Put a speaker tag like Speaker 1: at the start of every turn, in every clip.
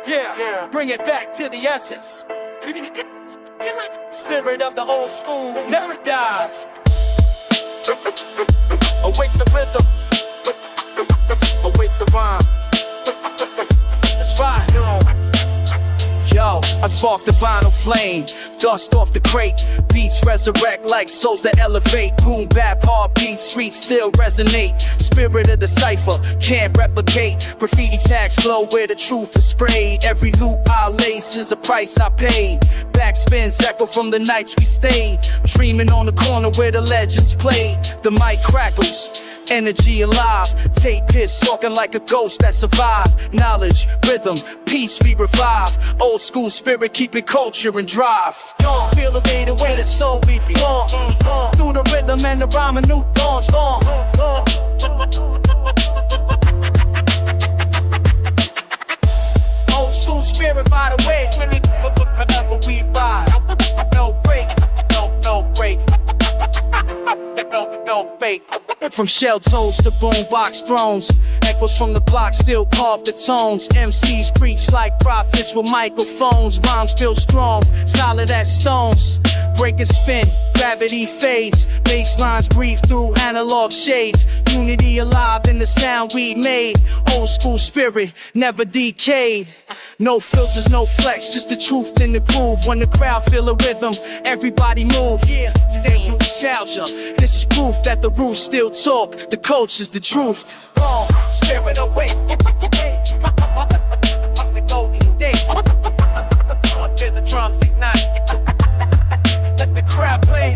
Speaker 1: Yeah, bring it back to the essence. Spirit of the old school never dies. Awake the rhythm, awake the rhyme. That's right. Yo, I spark the vinyl flame, dust off the crate. Beats resurrect like souls that elevate. Boom, bap, heartbeat, streets still resonate. Spirit of the cipher, can't replicate. Graffiti tags glow where the truth is sprayed. Every loop I lace is a price I paid. Backspins echo from the nights we stayed. Dreaming on the corner where the legends played. The mic crackles, energy alive. Tape hits talking like a ghost that survived. Knowledge, rhythm, peace we revive. Old school spirit keeping culture and drive. Feel the way the way the soul we belong. Through the rhythm and the rhyme, a new dawn's born. Old school spirit by the way. Whenever we ride, no break, no break. No fake. From shell toes to boombox thrones, echoes from the block still carve the tones. MCs preach like prophets with microphones. Rhymes still strong, solid as stones. Break and spin, gravity fades. Bass lines breathe through analog shades. Unity alive in the sound we made. Old school spirit never decayed. No filters, no flex, just the truth in the groove. When the crowd feel a rhythm, everybody move. Yeah, they nostalgia. This is proof that the roots still talk. The coach is the truth. Spirit awake. The golden day. Until the drums ignite. Let the crowd play.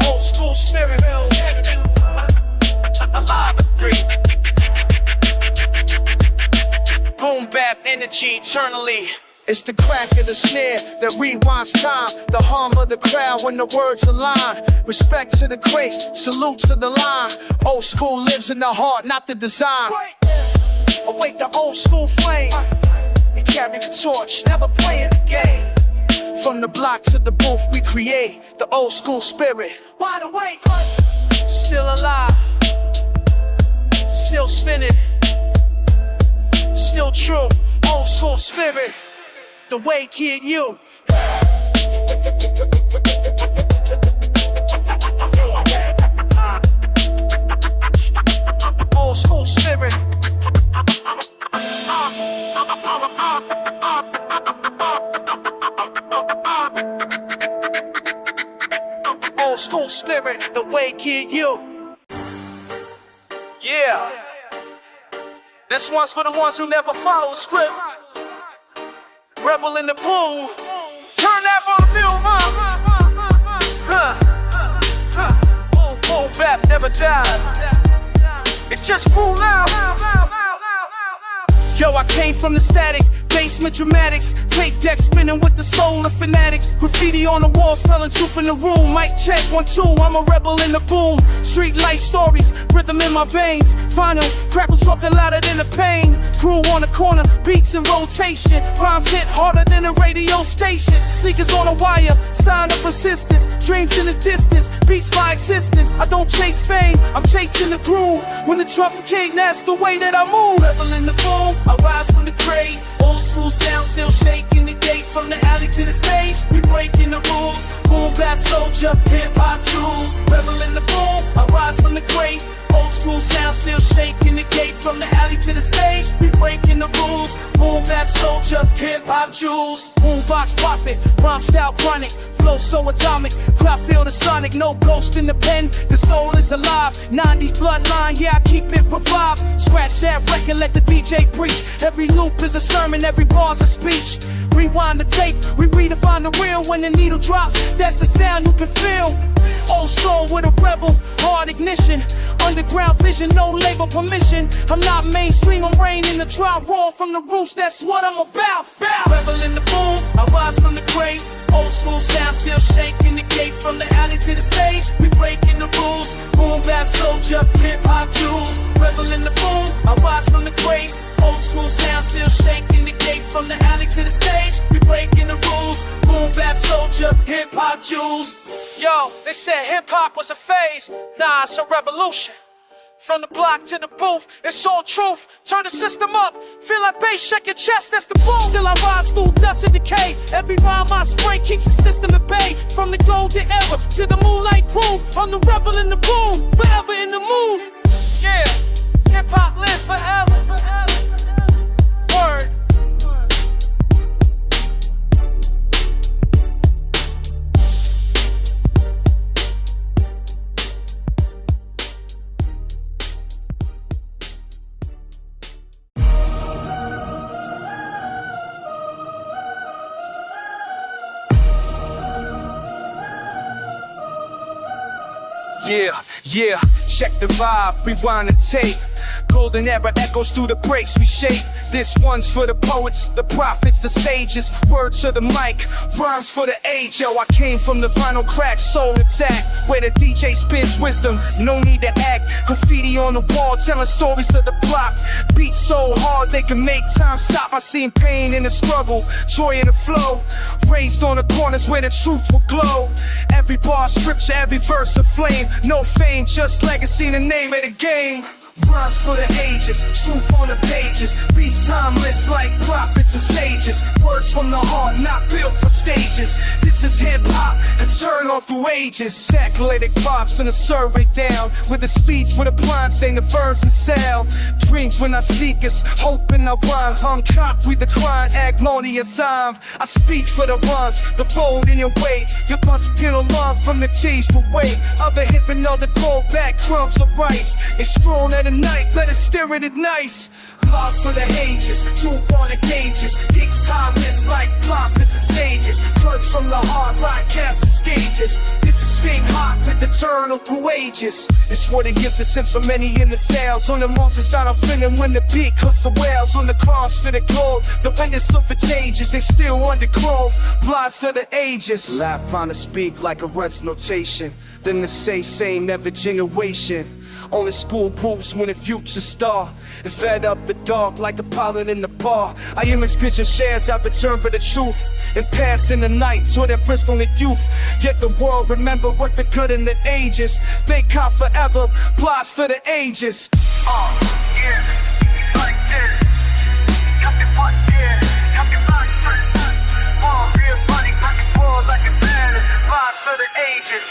Speaker 1: Old school spirit. Alive and free. Boom bap energy eternally. It's the crack of the snare that rewinds time. The hum of the crowd when the words align. Respect to the grace, salute to the line. Old school lives in the heart, not the design. Awake the old school flame. We carry the torch, never playing the game. From the block to the booth we create the old school spirit. Wide awake, still alive, still spinning, still true. Old school spirit, the way kid you. Old school spirit. Old school spirit, the way kid you. Yeah. This one's for the ones who never follow the script. Rebel in the pool. Turn that on the film, boom, bap never died. It just grew loud. Yo, I came from the static, basement dramatics. Tape deck spinning with the soul of fanatics. Graffiti on the walls, telling truth in the room. Mic check, 1, 2, I'm a rebel in the boom. Street light stories, rhythm in my veins. Final crackles talking louder than the pain. Crew on the corner, beats in rotation. Rhymes hit harder than a radio station. Sneakers on a wire, sign of persistence. Dreams in the distance, beats my existence. I don't chase fame, I'm chasing the groove. When the trumpet king, that's the way that I move. Rebel in the boom, I rise from the grave. Old school sound still shaking the gate. From the alley to the stage, we breaking the rules. Boom bap soldier, hip hop jewels. Rebel in the boom, I rise from the grave. Old school sound still shaking the gate. From the alley to the stage, we breaking the rules. Boom bap soldier, hip hop jewels. Boombox prophet, rhyme style chronic, flow so atomic. Crowd feel the sonic, no ghost in the pen. The soul is alive. 90s bloodline, yeah I keep it revived. Scratch that record, let the DJ preach. Every loop is a sermon, every bar's a speech. Rewind the tape, we redefine the real. When the needle drops, that's the sound you can feel. Old soul with a rebel, hard ignition. Underground vision, no label permission. I'm not mainstream, I'm reigning the dry raw from the roots, that's what I'm about. Rebel in the boom, I rise from the grave. Old school sound still shaking the gate. From the alley to the stage, we breaking the rules. Boom bap soldier, hip hop jewels. Rebel in the boom, I rise from the grave. Old school sound still shaking the gate. From the alley to the stage, we breaking the rules. Boom bap soldier, hip hop jewels. Yo, they said hip hop was a phase. Nah, it's a revolution. From the block to the booth, it's all truth. Turn the system up, feel like bass, shake your chest, that's the boom. Still I rise through dust and decay. Every rhyme I spray keeps the system at bay. From the golden era to the moonlight groove, I'm the rebel in the boom, forever in the mood. Yeah, hip-hop lives forever, Word. Yeah, check the vibe, rewind the tape. Golden era echoes through the breaks we shape. This one's for the poets, the prophets, the sages. Words to the mic, rhymes for the age. Yo, I came from the vinyl crack, soul attack, where the DJ spins wisdom, no need to act. Graffiti on the wall, telling stories of the block. Beats so hard they can make time stop. I seen pain in the struggle, joy in the flow. Raised on the corners where the truth will glow. Every bar scripture, every verse a flame. No fame, just legacy, the name of the game. Rhymes for the ages, truth on the pages. Beats timeless like prophets and sages. Words from the heart, not built for stages. This is hip-hop, eternal through ages. Calculated props and a survey down. With the speech, with a blind stain, the verbs and sound. Dreams when I seek us, hope in our rhyme. Hung cop, we decline, agmonious time. I speak for the rhymes, the bold in your way. You must get along from the T's, but wait. Other hip and other gold back crumbs of rice. It's strong at night, let us steer it at nice. Laws for the ages, two on the gauges. Kicks timeless like prophets and sages. Words from the heart, ride caps and stages. This is Sphinx hot with eternal through ages. It's what it gets us since so many in the sales. On the monsters out of feeling when the beat cuts the whales. On the cross to the globe, the witness of its ages. They still undergrown, blinds to the ages. Lap on to speak like a rest notation. Then to say same every generation. Only school groups when the future star. And fed up the dark like the pollen in the bar. I image picture shares out the turn for the truth. And pass in the night to their Bristol and youth. Yet the world remember what the good in the ages. They caught forever, plots for the ages. Yeah, like this. Got the butt, yeah, got the body free. Real money, rock and roll like a band. Plots for the ages.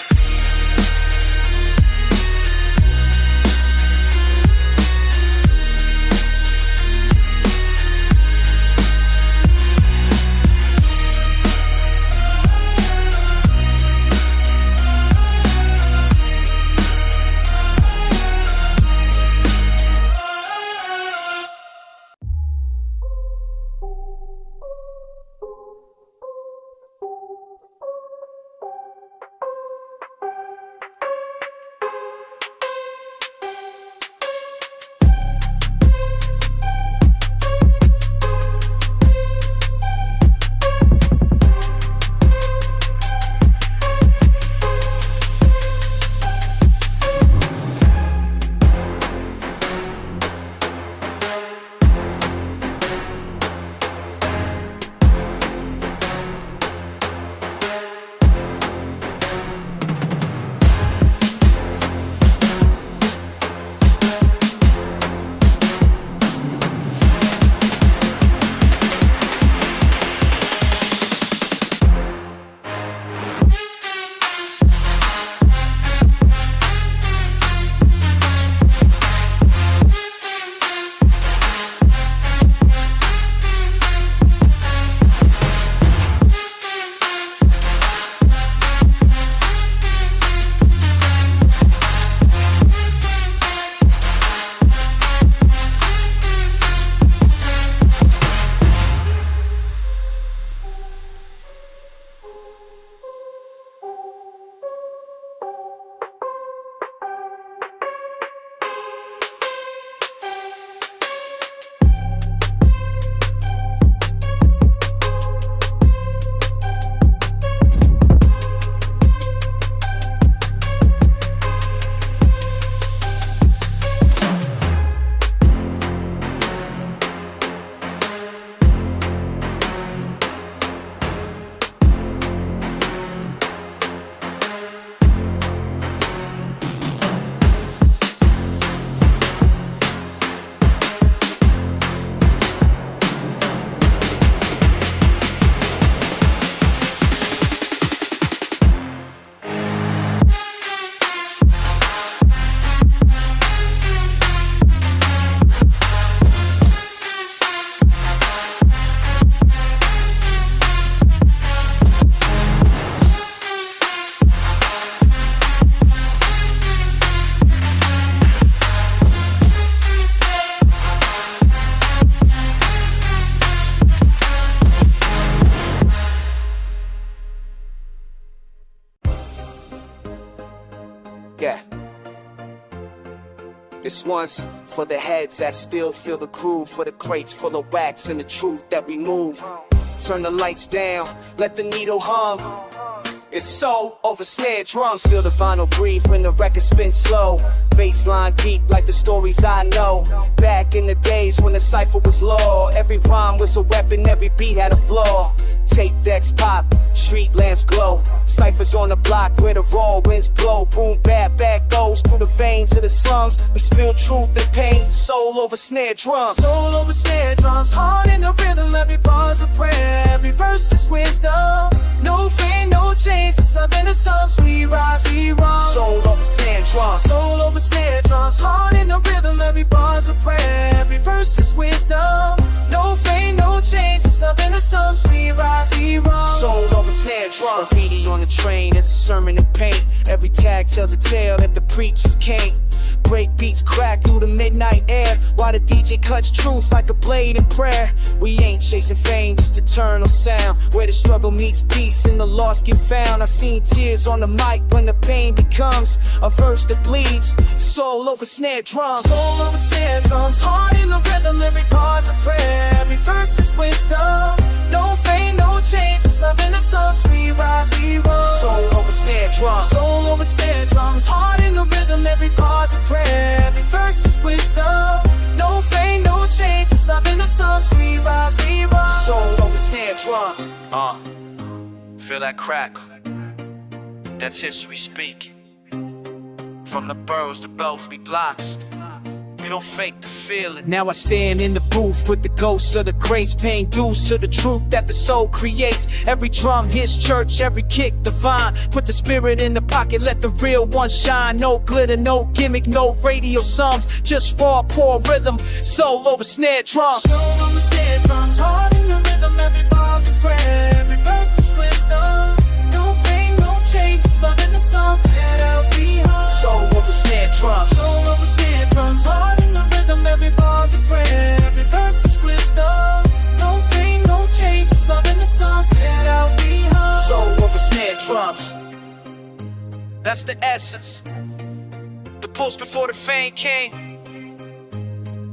Speaker 1: This one's for the heads that still feel the groove, for the crates full of wax and the truth that we move. Turn the lights down, let the needle hum. It's so over snare drums. Feel the vinyl breathe when the record spins slow. Bassline deep like the stories I know. Back in the days when the cipher was law, every rhyme was a weapon, every beat had a flaw. Tape decks pop, street lamps glow. Ciphers on the block where the raw winds blow. Boom, bap, back goes through the veins of the slums. We spill truth and pain, soul over snare drums.
Speaker 2: Soul over snare drums, heart in the rhythm. Every bar's a prayer, every verse is wisdom. No fame, no chase, it's love in the Psalms. We rise, we run.
Speaker 1: Soul over snare drums.
Speaker 2: Soul over snare drums, heart in the rhythm. Every bar's a prayer, every verse is wisdom. No fame, no chase, it's love in the Psalms. We rise, we run.
Speaker 1: Soul over snare drums. Graffiti on the train, it's a sermon in paint. Every tag tells a tale that the preachers can't. Break beats crack through the midnight air, while the DJ cuts truth like a blade in prayer. We ain't chasing fame, just eternal sound, where the struggle meets peace and the lost get found. I seen tears on the mic when the pain becomes a verse that bleeds. Soul over snare drums.
Speaker 2: Soul over snare drums, heart in the rhythm. Every bar's a prayer, every verse is wisdom. No fame, no chase, it's love in the Psalms. We rise, we run.
Speaker 1: Soul over snare drums.
Speaker 2: Soul over snare drums, heart in the rhythm. Every bar's a prayer, every verse is wisdom. No fame, no chase, it's love in the Psalms. We rise, we run.
Speaker 1: Soul over snare drums. Feel that crack. That's history speak. From the boroughs to both we blocks. We don't fake the feeling. Now I stand in the booth with the ghosts of the grace, paying dues to the truth that the soul creates. Every drum hits church, every kick divine. Put the spirit in the pocket, let the real one shine. No glitter, no gimmick, no radio sums, just raw, poor rhythm. Soul over snare drums.
Speaker 2: Soul over snare drums, heart in the rhythm. Every bar's a prayer, every verse is wisdom. No fame, no change, it's love in the Psalms. Let out be hard.
Speaker 1: Soul over snare drums.
Speaker 2: Soul over snare drums, heart in the rhythm. Every bar's a prayer, every verse is wisdom. No fame, no change, it's love in the Psalms. Let out be hard.
Speaker 1: Soul over snare drums. That's the essence. The pulse before the fame came.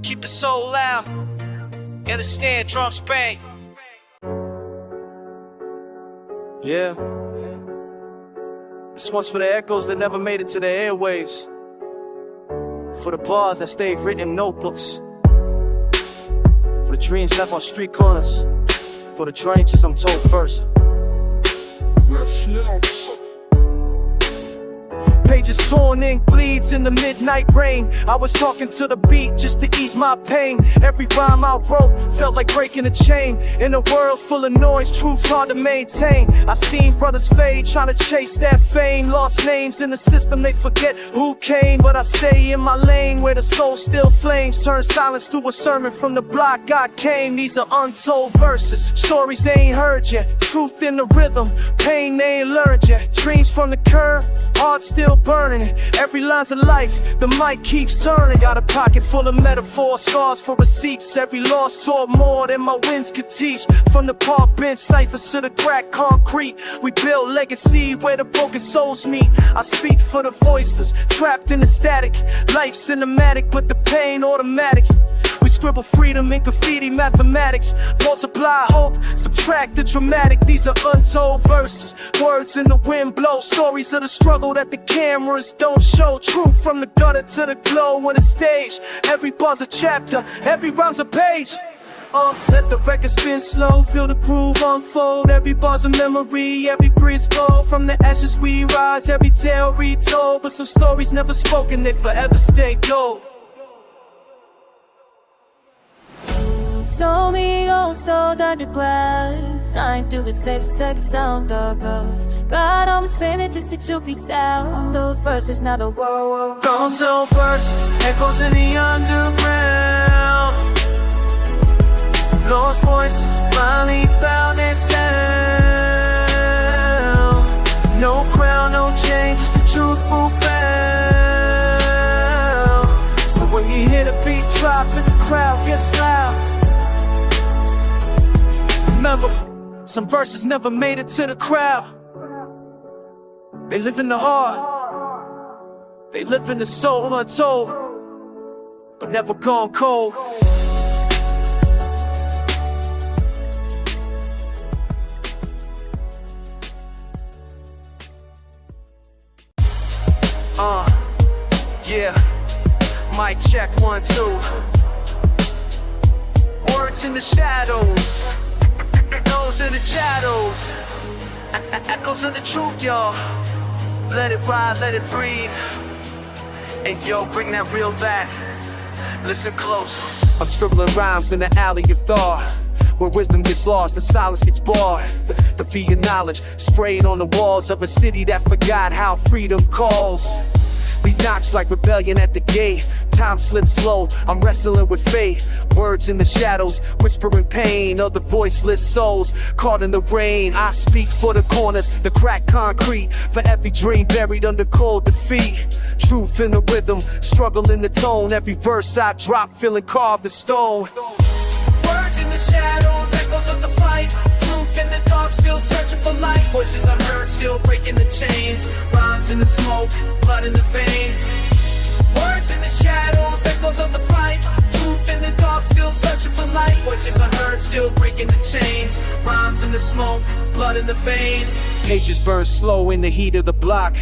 Speaker 1: Keep the soul loud, and the snare drums bang. Yeah. This one's for the echoes that never made it to the airwaves. For the bars that stayed written in notebooks. For the dreams left on street corners. For the trenches I'm told first. Pages torn, ink bleeds in the midnight rain. I was talking to the beat just to ease my pain. Every rhyme I wrote felt like breaking a chain. In a world full of noise, truth's hard to maintain. I seen brothers fade, trying to chase that fame. Lost names in the system, they forget who came. But I stay in my lane where the soul still flames. Turn silence to a sermon from the block I came. These are untold verses, stories they ain't heard yet. Truth in the rhythm, pain they ain't learned yet. Dreams from the curb, heart still burning. Every line's of life, the mic keeps turning. Got a pocket full of metaphors, scars for receipts. Every loss taught more than my wins could teach. From the park bench ciphers to the cracked concrete, we build legacy where the broken souls meet. I speak for the voiceless, trapped in the static. Life's cinematic, but the pain automatic. We scribble freedom in graffiti mathematics. Multiply hope, subtract the dramatic. These are untold verses, words in the wind blow. Stories of the struggle that the cameras don't show. Truth from the gutter to the glow on the stage. Every bar's a chapter, every rhyme's a page. Let the record spin slow, feel the groove unfold. Every bar's a memory, every breeze bold. From the ashes we rise, every tale retold. But some stories never spoken, they forever stay gold.
Speaker 3: So me also that the grass. Trying to escape the second sound of us. But I was feeling just to truth be sound. Those verses now the world.
Speaker 2: Untold verses, echoes in the underground. Lost voices finally found their sound. No crown, no change, just the truthful found. So when you hear the beat drop and the crowd gets loud, remember, some verses never made it to the crowd. They live in the heart, they live in the soul untold.
Speaker 1: but never gone cold. Yeah, mic check 1, 2. Words in the shadows, those in the shadows, echoes of the truth, y'all. Let it ride, let it breathe. And yo, bring that real back. Listen close. I'm scribbling rhymes in the alley of thought, where wisdom gets lost and silence gets barred. The feet of knowledge sprayed on the walls of a city that forgot how freedom calls. Beat knocks like rebellion at the gate. Time slips slow, I'm wrestling with fate. Words in the shadows, whispering pain of the voiceless souls caught in the rain. I speak for the corners, the cracked concrete, for every dream buried under cold defeat. Truth in the rhythm, struggle in the tone. Every verse I drop, feeling carved in stone.
Speaker 2: Words in the shadows, echoes of the fight. Truth in the dark, still searching for light. Voices unheard, still breaking the chains. Rhymes in the smoke, blood in the veins. Words in the shadows, echoes of the fight. Truth in the dark, still searching for light. Voices unheard, still breaking the chains. Rhymes in the smoke, blood in the veins.
Speaker 1: Pages burn slow in the heat of the block.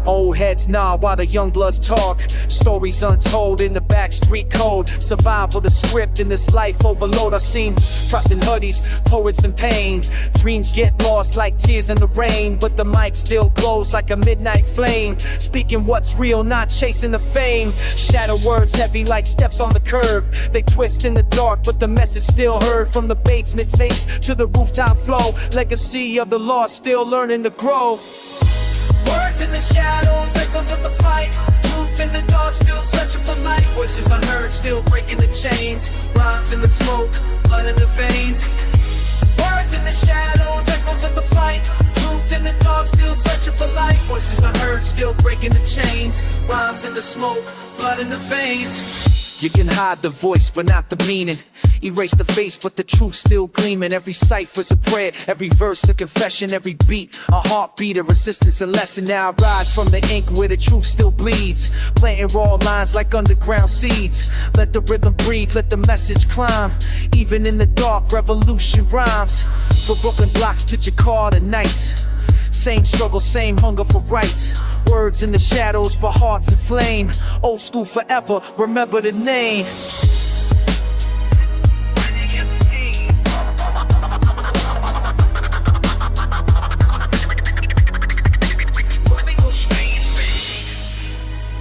Speaker 1: Old heads nod while the young bloods talk. Stories untold in the back street code. Survival the script in this life overload. I've seen trusting hoodies, poets in pain. Dreams get lost like tears in the rain, but the mic still glows like a midnight flame. Speaking what's real, not chasing the fame. Shadow words heavy like steps on the curb. They twist in the dark, but the message still heard. From the basement tapes to the rooftop flow. Legacy of the lost, still learning to grow.
Speaker 2: Words in the shadows, echoes of the fight. Truth in the dark, still searching for light. Voices unheard, still breaking the chains. Rhymes in the smoke, blood in the veins. Words in the shadows, echoes of the fight. Truth in the dark, still searching for light. Voices unheard, still breaking the chains. Rhymes in the smoke, blood in the veins.
Speaker 1: You can hide the voice, but not the meaning. Erase the face, but the truth still gleaming. Every cipher's a prayer, every verse a confession. Every beat, a heartbeat, a resistance, a lesson. Now I rise from the ink where the truth still bleeds. Planting raw lines like underground seeds. Let the rhythm breathe, let the message climb. Even in the dark, revolution rhymes. For Brooklyn blocks to Jakarta nights. Same struggle, same hunger for rights. Words in the shadows, but hearts aflame. Old school forever, remember the name.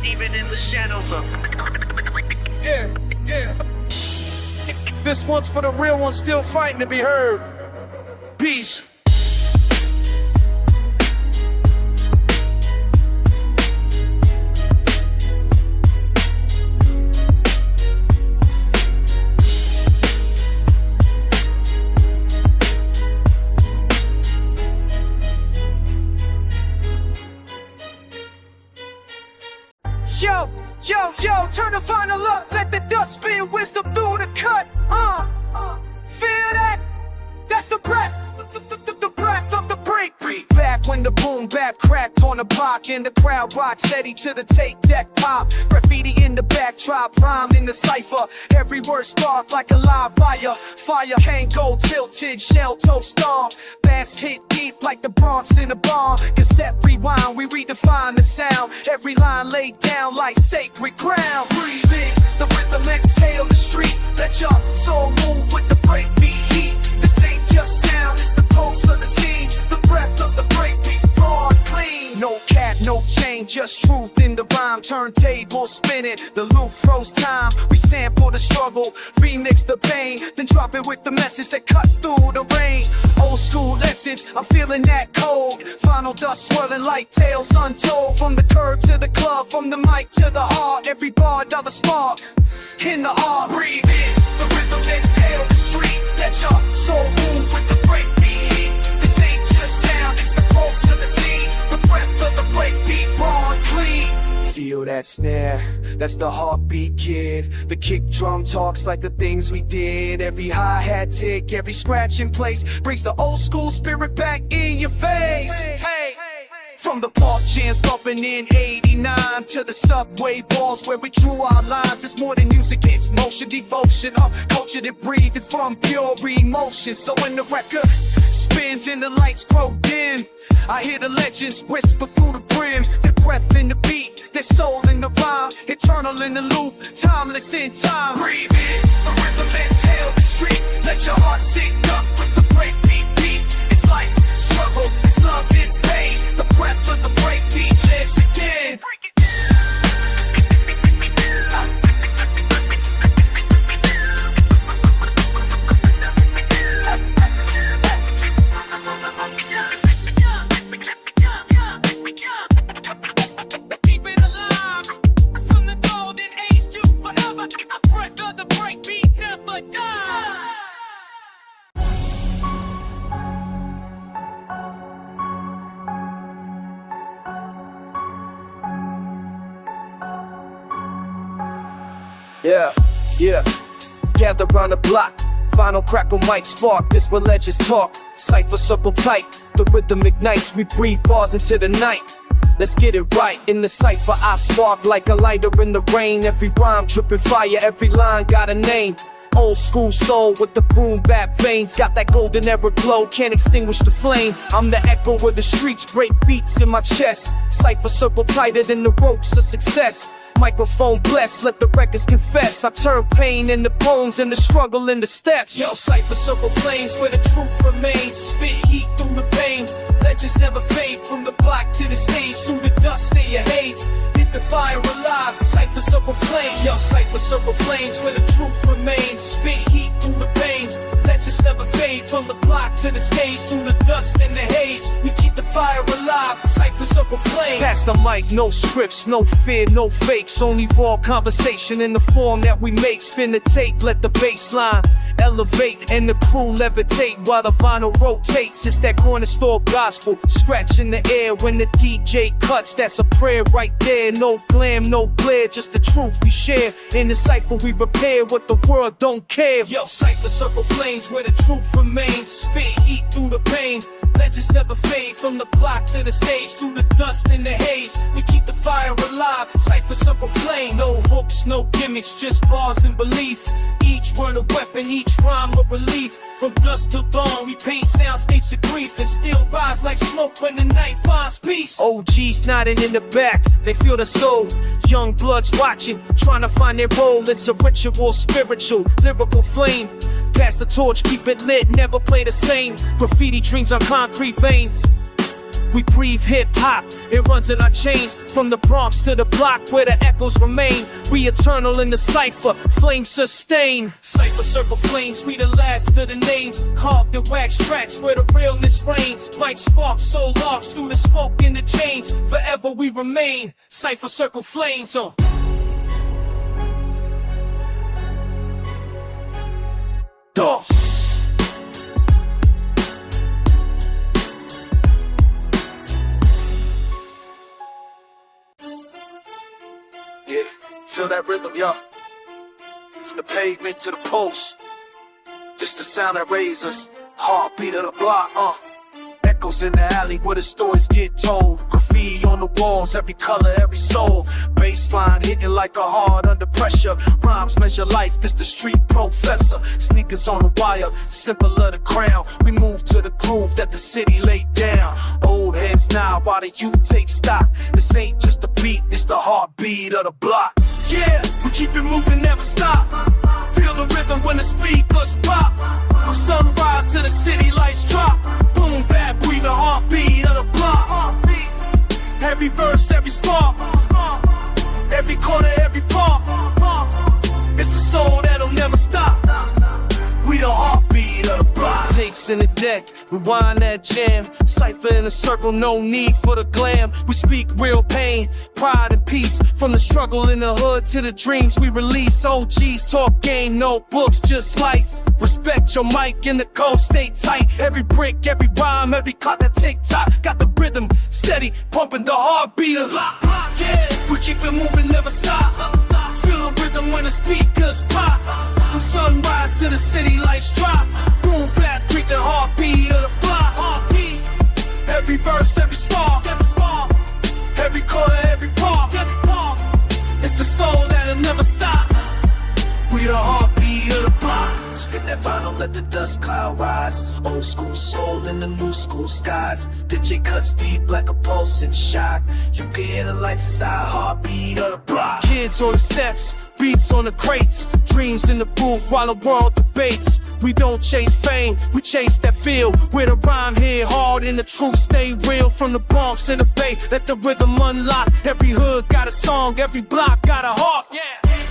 Speaker 2: Even in the shadows of.
Speaker 1: Yeah. This one's for the real ones still fighting to be heard. Peace. Yo, turn the vinyl up, let the dust spin wisdom through the cut. Feel that? That's the breath, the breath of the breakbeat. Back when the boom bap cracked on the block and the crowd rocked steady to the tape deck pop. Graffiti in the backdrop, rhymed in the cipher. Every word sparked like a live fire. Fire can't go tilted, shell toe storm. Bass hit deep like the Bronx in a bomb. Cassette rewind, we redefine the sound. Every line laid down like sacred ground. Breathe in the rhythm, exhale the street. Let your soul move with the breakbeat heat. This ain't just sound, it's the pulse of the scene. The breath of the breakbeat, raw and clean. No cap, no chain, just truth in the rhyme. Turntable spinning, the loop froze time. We sample the struggle, remix the pain, then drop it with the message that cuts through the rain. Old school lessons, I'm feeling that cold. Final dust swirling like tales untold. From the curb to the club, from the mic to the heart. Every bar, another spark in the art. Breathe in the rhythm, exhale the street. Let your soul move with the breakbeat heat. This ain't just sound, it's the pulse of the scene. The breath of the breakbeat, raw and clean. Feel that snare, that's the heartbeat, kid. The kick drum talks like the things we did. Every hi-hat tick, every scratch in place brings the old school spirit back in your face. Hey, From the park jams bumping in 89 to the subway balls where we drew our lines. It's more than music, it's motion, devotion, culture that breathed from pure emotion. So when the record spins and the lights grow dim, I hear the legends whisper through the brim. Their breath in the beat, their soul in the rhyme, eternal in the loop, timeless in time. Breathe in the rhythm, exhale the street. Let your heart sink up with the breakbeat beat. It's life, struggle, it's love, it's pain. The breath of the breakbeat lives again.
Speaker 2: Keep it alive, from the golden age to forever. The breath of the breakbeat never dies.
Speaker 1: Yeah. Gather round the block. Final crackle mic spark. This where legends talk. Cypher circle tight. The rhythm ignites. We breathe bars into the night. Let's get it right. In the cypher I spark like a lighter in the rain. Every rhyme dripping fire. Every line got a name. Old school soul with the boom bap veins. Got that golden era glow, can't extinguish the flame. I'm the echo where the streets break beats in my chest. Cypher circle tighter than the ropes of success. Microphone blessed, let the records confess. I turn pain into poems and the struggle into steps. Yo, cypher circle flames where the truth remains. Spit heat through the pain. Legends never fade from the block to the stage. Through the dust they your haze. Hit the fire alive. Cypher circle flames. Yo, cypher circle flames where the truth remains. Spit heat through the pain. Legends never fade from the block to the stage. Through the dust and the haze, we keep the fire alive. Cypher circle flame. Pass the mic, no scripts, no fear, no fakes. Only raw conversation in the form that we make. Spin the tape, let the bass line elevate and the crew levitate while the vinyl rotates. It's that corner store gospel, scratch in the air when the DJ cuts. That's a prayer right there. No glam, no glare, just the truth we share. In the cypher we repair what the world don't care. Yo, cypher circle flames where the truth remains. Spit heat through the pain. Legends never fade from the block to the stage. Through the dust and the haze, we keep the fire alive. Cypher circle flame. No hooks, no gimmicks, just bars and belief. Each word a weapon, each rhyme a relief. From dusk till dawn, we paint soundscapes of grief and still rise like smoke when the night finds peace. OGs nodding in the back, they feel the soul. Young bloods watching, trying to find their role. It's a ritual, spiritual, lyrical flame. Pass the torch, keep it lit, never play the same. Graffiti dreams on concrete veins. We breathe hip-hop, it runs in our chains. From the Bronx to the block where the echoes remain. We eternal in the cypher, flames sustain. Cypher circle flames, we the last of the names. Carved in wax tracks where the realness reigns. Mic sparks, soul locks through the smoke and the chains. Forever we remain, cypher circle flames on. Dog. Yeah, feel that rhythm, y'all. From the pavement to the post, just the sound that raises, heartbeat of the block, Echoes in the alley where the stories get told. Graffiti on the walls, every color, every soul. Bassline hitting like a heart under pressure. Rhymes measure life, this the street professor. Sneakers on the wire, simple of the crown. We move to the groove that the city laid down. Old heads now, while the youth take stock. This ain't just a beat, it's the heartbeat of the block. Yeah, we keep it moving, never stop. Feel the rhythm when the speakers pop. From sunrise to the city lights drop. Boom, bap, breathe the heartbeat of the block. Every verse, every spark. Every corner, every part. It's the soul that'll never stop. We the heartbeat of the block. Tapes in the deck, rewind that jam. Cypher in a circle, no need for the glam. We speak real pain, pride and peace. From the struggle in the hood to the dreams we release. OGs talk game, no books, just life. Respect your mic and the code, stay tight. Every brick, every rhyme, every clock that tick tock. Got the rhythm steady, pumping the heartbeat of the block. Yeah, we keep it moving, never stop. Feel the rhythm when the speakers pop. From sunrise to the city lights drop. Boom, back, breathe the heartbeat of the block. Every verse, every spark.
Speaker 2: that vinyl, let the dust cloud rise. Old school soul in the new school skies. DJ cuts deep like a pulse and shock. You can hear the life inside, heartbeat of the block.
Speaker 1: Kids on the steps, beats on the crates, dreams in the booth while the world debates. We don't chase fame, we chase that feel. Where the rhyme hit hard and the truth stay real. From the Bronx to the Bay, let the rhythm unlock. Every hood got a song, every block got a heart.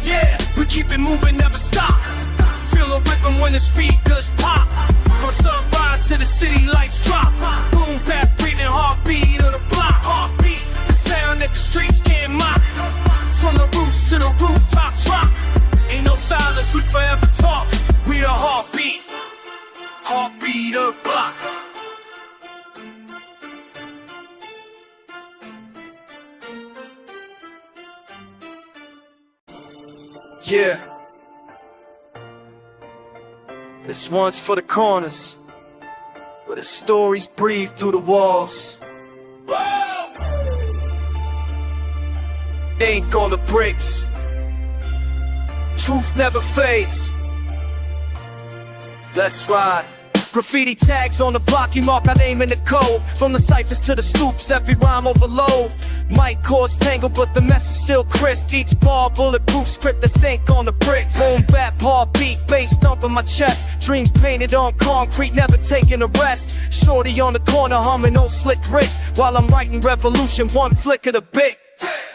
Speaker 1: Yeah, we keep it moving, never stop. Feel the rhythm when the speakers pop. From sunrise to the city lights drop. Boom, bap, breathing, heartbeat of the block. Heartbeat, the sound that the streets can't mock. From the roots to the rooftops rock. Ain't no silence, we forever talk. We the heartbeat, heartbeat of the block. Yeah. This one's for the corners, where the stories breathe through the walls. They ain't on the bricks. Truth never fades. Let's ride. Graffiti tags on the block, you mark our name in the code. From the ciphers to the stoops, every rhyme overload. Might cause tangle, but the message still crisp. Each bar, bulletproof script that sank on the bricks. Boom, bap, heartbeat, bass thumping my chest. Dreams painted on concrete, never taking a rest. Shorty on the corner humming old slick Rick, while I'm writing revolution, one flick of the big.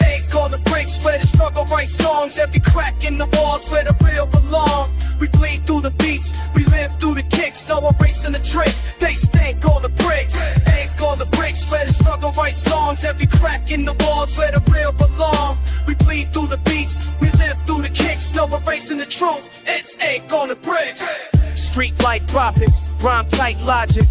Speaker 1: Ain't on the bricks where the struggle write songs. Every crack in the walls where the real belong. We bleed through the beats, we live through the kicks. No erasing the trick, they stank on the bricks. Ain't on the bricks where the struggle write songs. Every crack in the walls where the real belong. We bleed through the beats, we live through the kicks. No erasing the truth, it's ain't on the bricks. Street like prophets, rhyme tight logic.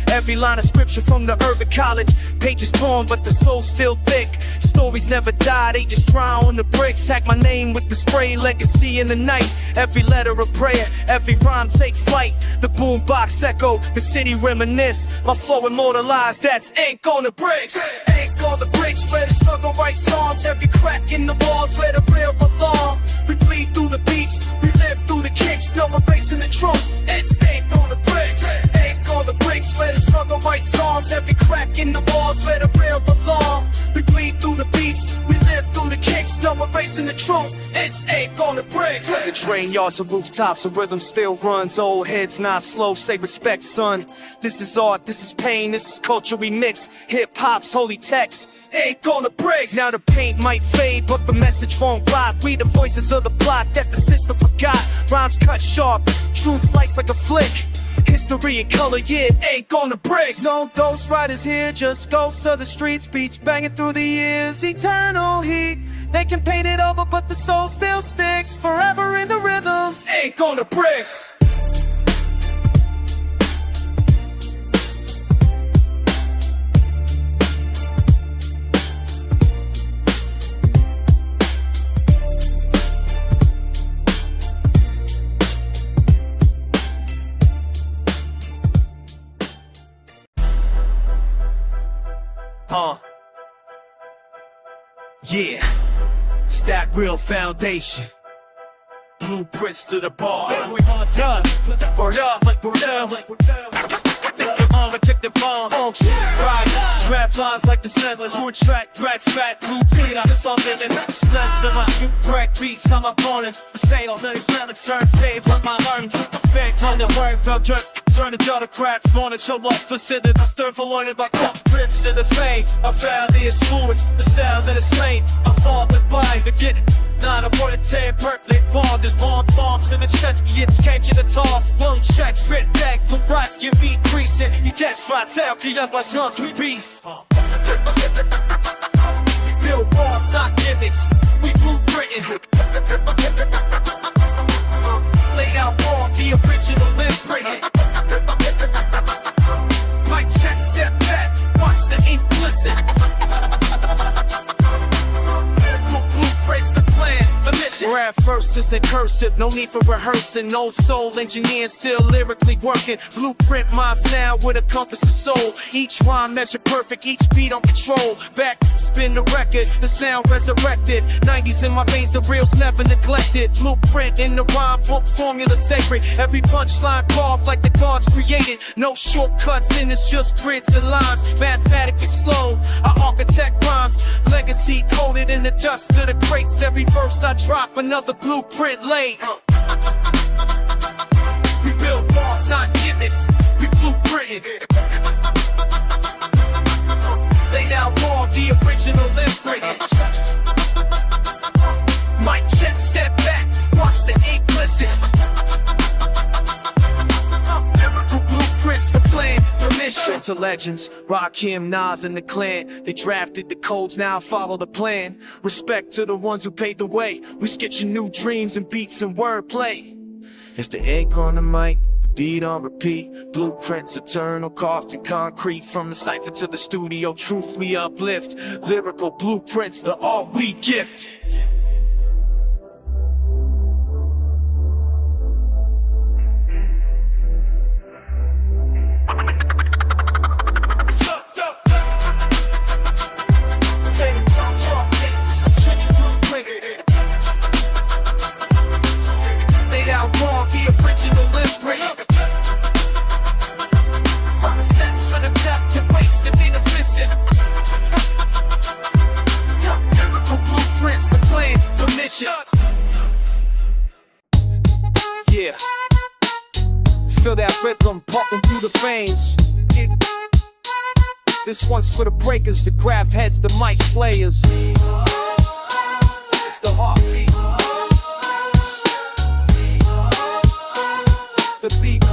Speaker 1: Every line of scripture from the urban college. Pages torn, but the soul's still thick. Stories never die, they just dry on the bricks. Hack my name with the spray, legacy in the night. Every letter a prayer, every rhyme take flight. The boombox echo, the city reminisce. My flow immortalized, that's ink on the bricks. Ink on the bricks, where the struggle write songs. Every crack in the walls where the real belong. We bleed through the beats, we live through the kicks. No erasing the truth, it's ink on the bricks. Ink on the bricks, where the struggle write songs. Every crack in the walls where the real belong. We bleed through the beats, we live through the kicks. No erasing the truth, it's ink on the bricks. The train yards and rooftops, the rhythm still runs. Old heads not slow, say respect son. This is art, this is pain, this is culture we mix. Hip-hop's holy text, ink on the bricks. Now the paint might fade, but the message won't rot. We the voices of the block that the system forgot. Rhymes cut sharp, truth sliced like a flick. History in color, yeah, ain't on the bricks. No ghost riders here, just ghosts of the streets. Beats banging through the years, eternal heat. They can paint it over, but the soul still sticks. Forever in the rhythm, ain't on the bricks. Yeah, it's that real foundation. Blueprints to the bar. We on done, word up like we're down. Take the bomb, right, draft lines like the settlers. One track, drag fat, blue beat, I'm just on living. Sleds in my shoot, crack beats, I'm up on it. I say all the planet turntable, like my learn. Effect on the word, the jerk. Turn the dollar cracks, wanna chill up, consider the stir for learning about prints to the fame. I found the fluid, the style that is slain. I fall by to get it. Not a word to tear, perfectly ball. There's long songs in the chest, it's catching the toss. One check, spit back, the right, you beat creasing. You get shots out, you just my sons we beat. We build walls, not gimmicks. We blueprinting. Laid out all the original imprint. Mic check, step back, watch the ink glisten. Blueprints the plan, the mission. We're at first verses in cursive, no need for rehearsing. Old soul engineer still lyrically working. Blueprint my sound with a compass of soul. Each rhyme measure perfect, each beat on control. Back, spin the record, the sound resurrected. 90s in my veins, the real's never neglected. Blueprint in the rhyme book, formula sacred. Every punchline carved like the gods created. No shortcuts in, it's just grids and lines. Mathematics flow, I architect rhymes. Legacy coded in the dust of the crates. Every verse I drop, another blueprint laid. We build bars, not gimmicks. We blueprinted. Lay down raw, the original imprint. Mic check, step back, watch the ink glisten. Lyrical blueprints, the plan, the mission. To legends, Rakim, Nas, and the clan. They drafted the codes, now follow the plan. Respect to the ones who paved the way. We sketching new dreams and beats and wordplay. It's the egg on the mic, beat on repeat. Blueprints eternal, carved in concrete. From the cipher to the studio, truth we uplift. Lyrical blueprints, the art we gift. Yeah, feel that rhythm pumping through the veins. This one's for the breakers, the graph heads, the mic slayers. It's the heartbeat, the beat.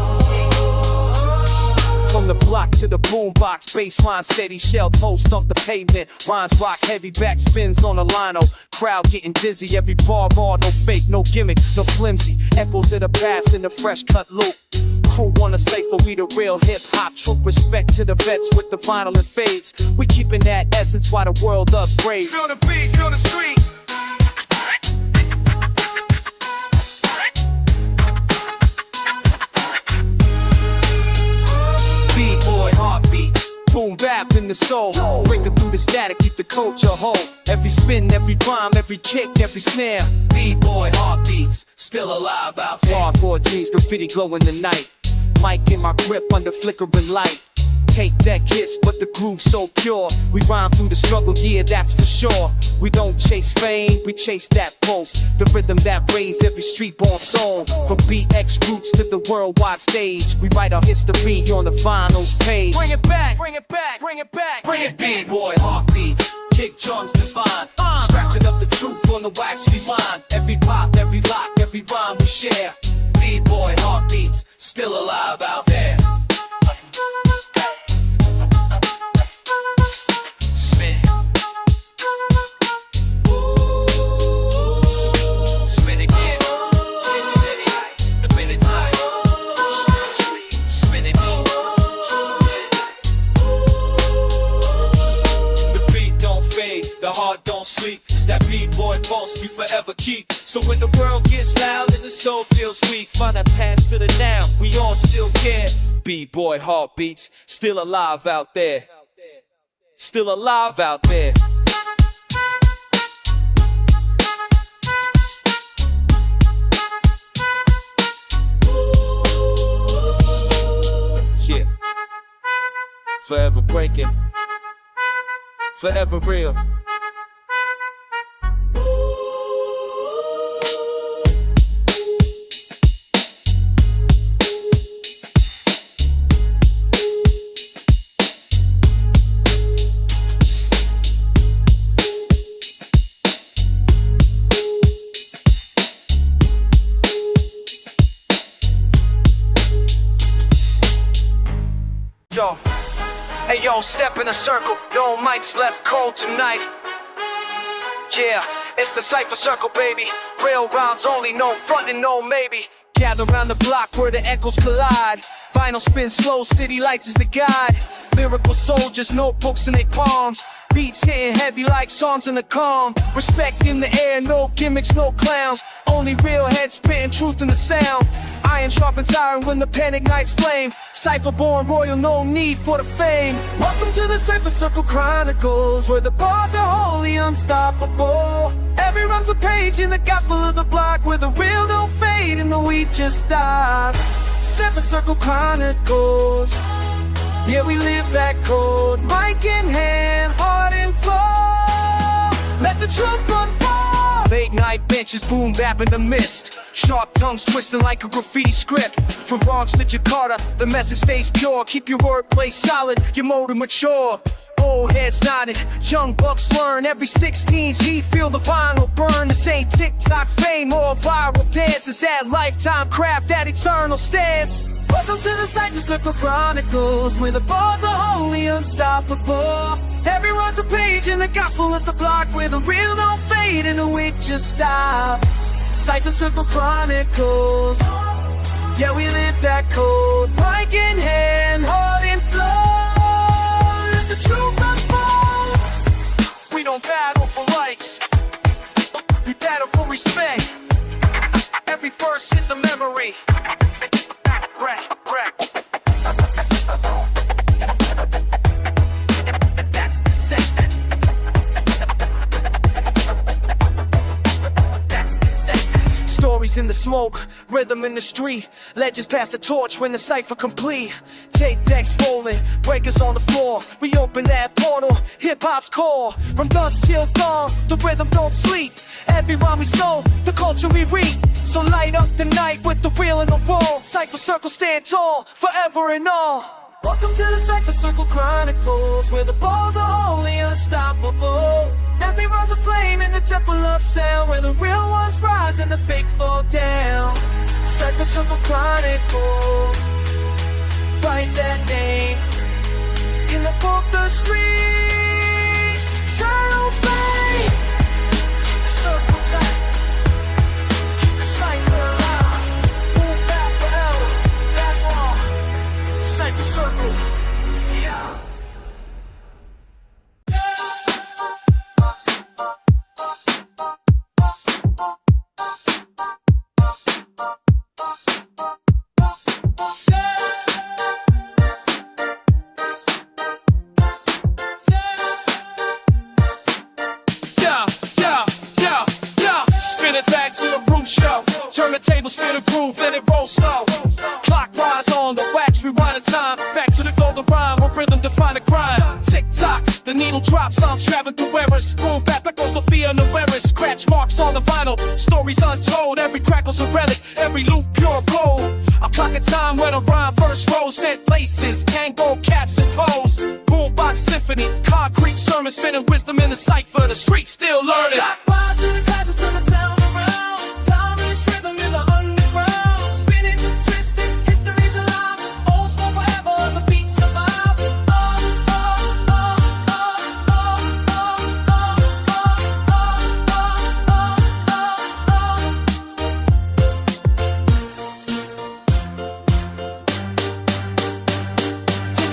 Speaker 1: From the block to the boombox, baseline steady, shell toe stump the pavement. Rhymes rock heavy, back spins on a lino. Crowd getting dizzy, every bar raw, no fake, no gimmick, no flimsy. Echoes of the past in the fresh cut loop. Crew wanna say for we the real hip hop troop. Respect to the vets with the vinyl and fades. We keeping that essence while the world upgrade. Feel the beat, feel the street. B-boy heartbeats, boom bap in the soul. Breaking through the static, keep the culture whole. Every spin, every rhyme, every kick, every snare. B-boy heartbeats, still alive out there. Hardcore jeans, graffiti glow in the night. Mic in my grip under flickering light. Take deck hits, but the groove's so pure. We rhyme through the struggle, yeah, that's for sure. We don't chase fame, we chase that pulse. The rhythm that raised every street-born soul. From BX roots to the worldwide stage, we write our history here on the vinyl's page. Bring it back, bring it back, bring it back, bring it B-boy heartbeats, kick drums divine. Scratching up the truth on the wax we line. Every pop, every lock, every rhyme we share. B-boy heartbeats, still alive out there. The heart don't sleep, it's that B-boy pulse we forever keep. So when the world gets loud and the soul feels weak, find that path to the now, we all still care. B-boy heartbeats, still alive out there. Still alive out there. Yeah. Forever breaking, forever real. Yo, hey yo, step in a circle. No mics left cold tonight. Yeah, it's the Cypher Circle, baby. Real rhymes only, no frontin', no maybe. Gather round the block where the echoes collide. Vinyl spin slow, city lights is the guide. Lyrical soldiers, notebooks in their palms. Beats hitting heavy like songs in the calm. Respect in the air, no gimmicks, no clowns. Only real heads spitting truth in the sound. Iron sharpens iron when the pen ignites flame. Cypher born royal, no need for the fame. Welcome to the Cypher Circle Chronicles, where the bars are wholly unstoppable. Every rhyme's a page in the gospel of the block, where the real don't fade and the weed just stop. Cypher Circle Chronicles, yeah, we live that code. Mic in hand, heart in flow. Let the truth unfold. Late night benches boom bap in the mist. Sharp tongues twisting like a graffiti script. From Bronx to Jakarta, the message stays pure. Keep your wordplay solid, your motive mature. Old heads nodded, young bucks learn. Every 16's heat, feel the vinyl burn. This ain't TikTok fame or viral dance. It's that lifetime craft, that eternal stance. Welcome to the Cypher Circle Chronicles, where the bars are wholly unstoppable. Every word's a page in the gospel of the block, where the real don't fade and the weak just stop. Cypher Circle Chronicles, yeah, we live that code. Mic in hand, heart in flow. Let the truth unfold. We don't battle for likes, we battle for respect. Every verse is a memory. That's the set. That's the set. Stories in the smoke, rhythm in the street. Legends pass the torch when the cipher complete. Tape decks rolling, breakers on the floor. We open that portal, hip-hop's core. From dusk till dawn, the rhythm don't sleep. Every rhyme we sow, the culture we read. So light up the night with the real and the raw. Cypher Circle stand tall, forever and all. Welcome to the Cypher Circle Chronicles, where the balls are wholly unstoppable. Every rhyme's a flame in the temple of sound, where the real ones rise and the fake fall down. Cypher Circle Chronicles, write that name in the book of streets. Eternal flame, circle tight. Cypher alive, move back forever, that's all. Cypher Circle, yeah. Turn the tables, feel the groove, let it roll slow. Clockwise on the wax, rewind the time. Back to the golden rhyme, where rhythm define a crime. Tick tock, the needle drops, I'm traveling through errors. Boom, back goes the fear and the wearers. Scratch marks on the vinyl, stories untold. Every crackle's a relic, every loop pure gold. I'm clocking time when the rhyme first rose. Vent laces, Kango caps and pose. Boombox symphony, concrete sermon, spinning wisdom in the cipher. The streets still learning.
Speaker 2: Clockwise to the class and turn the sound around. Rhythm in the underground, spinning, twisting, history's alive. Old school forever, the beats survive.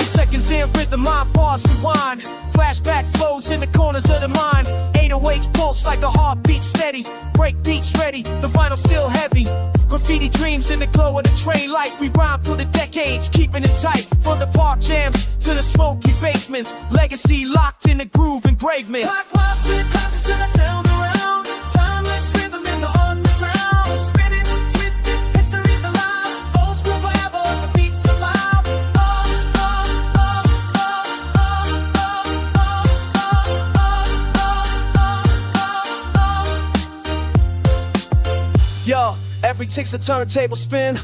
Speaker 1: Seconds in rhythm, my bars rewind. Flashback flows in the corners of the mind. 808s pulse like a heartbeat steady. Break beats ready, the vinyl still heavy. Graffiti dreams in the glow of the train light. We rhyme through the decades, keeping it tight. From the park jams to the smoky basements. Legacy locked in the groove, engravement.
Speaker 2: Clockwise to the classics and I turn around. Timeless rhythm in the underground. Spinning, twisting, history's alive. Old school forever, the beats survive.
Speaker 1: Yo, every tick's a turntable spin.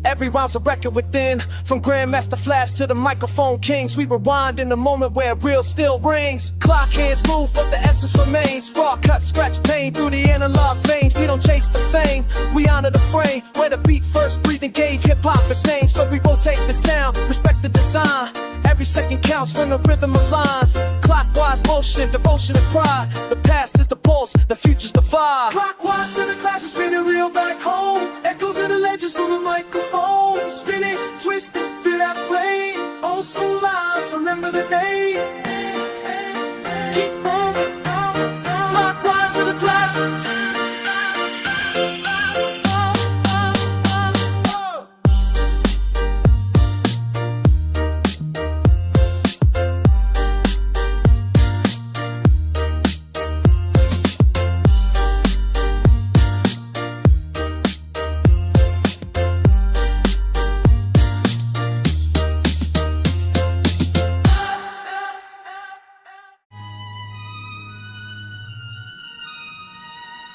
Speaker 1: Every rhyme's a record within. From Grandmaster Flash to the microphone kings, we rewind in the moment where real still rings. Clock hands move, but the essence remains. Raw cut, scratch pain through the analog veins. We don't chase the fame, we honor the frame. Where the beat first breathing gave hip-hop its name. So we rotate the sound, respect the design. Every second counts when the rhythm aligns. Clockwise motion, devotion and pride. The past is the pulse, the future's the vibe.
Speaker 2: Clockwise to the classics, spinning real back home. Echoes in the legends, the
Speaker 1: microphone. Spin it, twist it, feel that flame. Old school lines, remember the name. Keep moving, clockwise to the classics.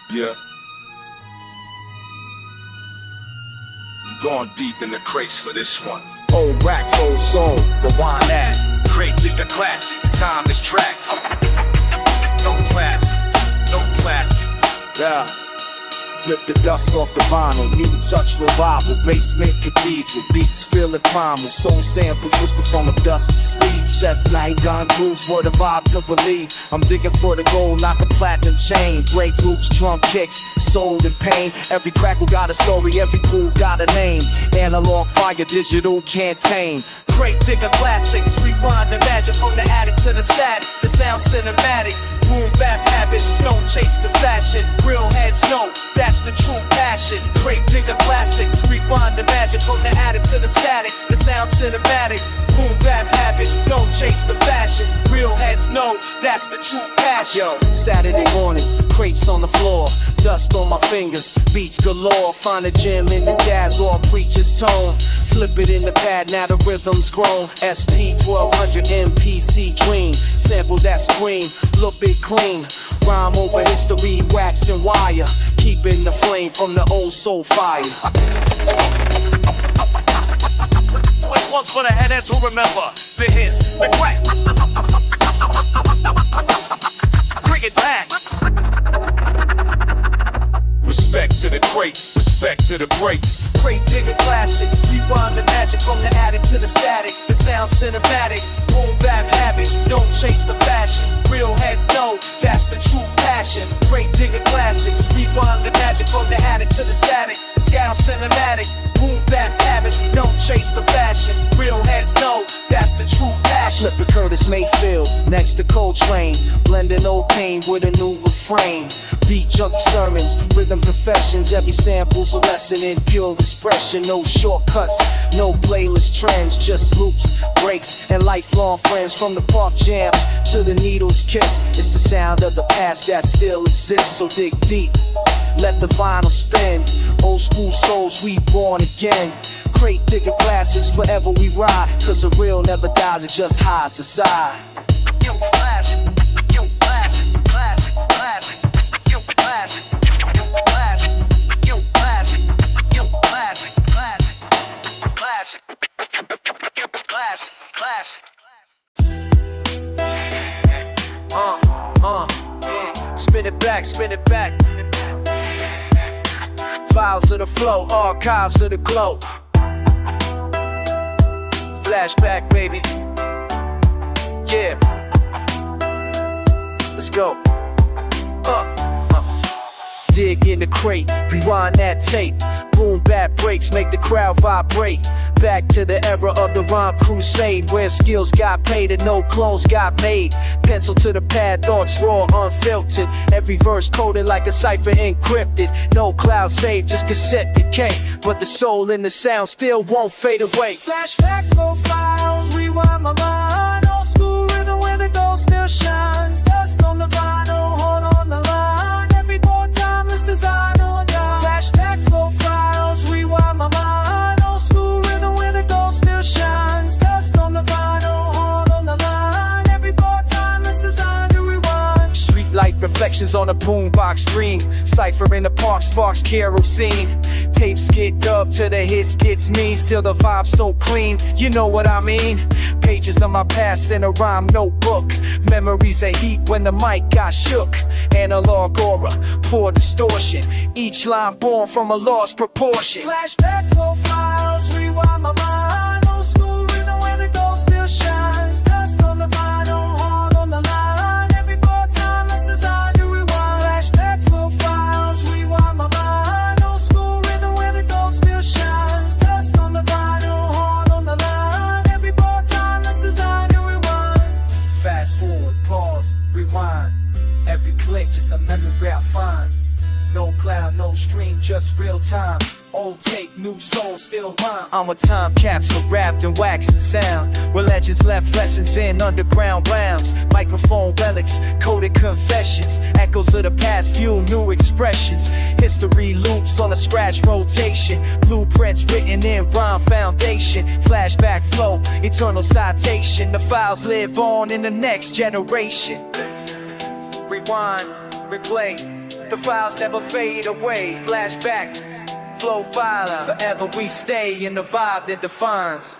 Speaker 4: Yeah. Going deep in the crates for this one.
Speaker 5: Old racks, old soul, rewind that.
Speaker 4: Crate digger classics, timeless tracks. No classics, no plastics.
Speaker 5: Yeah. Flip the dust off the vinyl, new touch revival, basement cathedral, beats feeling primal, soul samples whisper from a dusty sleeve, Seth Night gun grooves were the vibe to believe. I'm digging for the gold, not the platinum chain. Break loops, drum kicks, soul and pain. Every crackle got a story, every groove got a name. Analog fire, digital can't tame. Crate digger classics, rewind the magic from the attic to the static. The sound cinematic, boom bap habits, don't chase the fashion. Real heads know that's the true passion. Crate digger classics, rewind the magic from the attic to the static. The sound cinematic, boom bap habits, don't chase the fashion. Real heads know that's the true passion. Yo, Saturday mornings, crates on the floor, dust on my fingers, beats galore. Find a gem in the jazz or a preacher's tone. Flip it in the pad, now the rhythm's grown. SP 1200 MPC dream, sample that scream, look big clean. Rhyme over history, wax and wire, keeping the flame from the old soul fire.
Speaker 4: This one's for the headheads who remember the hits, the crack. Bring it back. Respect to the crates, respect to the breaks.
Speaker 5: Crate digger classics, rewind the magic from the attic to the static. The sound cinematic, boom bap habits, don't chase the fashion. Real heads know that's the true passion. Crate digger classics, rewind the magic from the attic to the static. The sound cinematic, boom bap habits, don't chase the fashion. Real heads know that's the true passion. Flip Curtis Mayfield, next to Coltrane, blending old pain with a new refrain. Beat junkie sermons, rhythm confessions, every sample's a lesson in pure expression. No shortcuts, no playlist trends, just loops, breaks, and lifelong friends. From the park jams to the needle's kiss, it's the sound of the past that still exists. So dig deep, let the vinyl spin. Old school souls reborn again. Crate digger classics, forever we ride, cause the real never dies, it just hides aside.
Speaker 4: Yo, classic, yo, classic, classic, classic. Yo, classic, yo, classic, yo, classic, yo, classic, classic, classic, classic, classic.
Speaker 2: Spin it back, spin it back. Files of the flow, archives of the glow. Flashback, baby. Yeah. Let's go. Dig in the crate, rewind that tape. Boom bap breaks, make the crowd vibrate. Back to the era of the rhyme crusade, where skills got paid and no clones got made. Pencil to the pad, thoughts raw, unfiltered. Every verse coded like a cipher encrypted. No cloud saved, just cassette decay. But the soul in the sound still won't fade away.
Speaker 1: Flashback flow files, rewind my mind. Old school rhythm where the gold still shines. Dust on the vinyl, horn on the line. Every more timeless design or die. Flashback flow files, rewind my mind. Old school rhythm where the gold still shines. Dust on the vinyl, horn on the line. Every more timeless design to rewind.
Speaker 2: Street light reflections on a boombox stream. Cypher in the park sparks kerosene. Tapes get dubbed to the hits gets mean. Still the vibe so clean, you know what I mean. Pages of my past in a rhyme notebook. Memories of heat when the mic got shook. Analog aura, poor distortion. Each line born from a lost proportion.
Speaker 1: Flashback flow files, rewind my mind. Old school rhythm where the gold still shines. Dust on the vinyl, horn on the line. Every more timeless design to rewind. Flashback flow files, rewind my mind. Old school rhythm where the gold still shines.
Speaker 6: click, just a memory I find. No cloud, no stream, just real time. Old tape, new soul, still mine. I'm a time capsule wrapped in wax and sound, where legends left lessons in underground rounds. Microphone relics, coded confessions, echoes of the past, fuel new expressions. History loops on a scratch rotation, blueprints written in rhyme foundation. Flashback flow, eternal citation. The files live on in the next generation. Rewind, replay. The files never fade away. Flashback, flow filer. Forever we stay in the vibe that defines.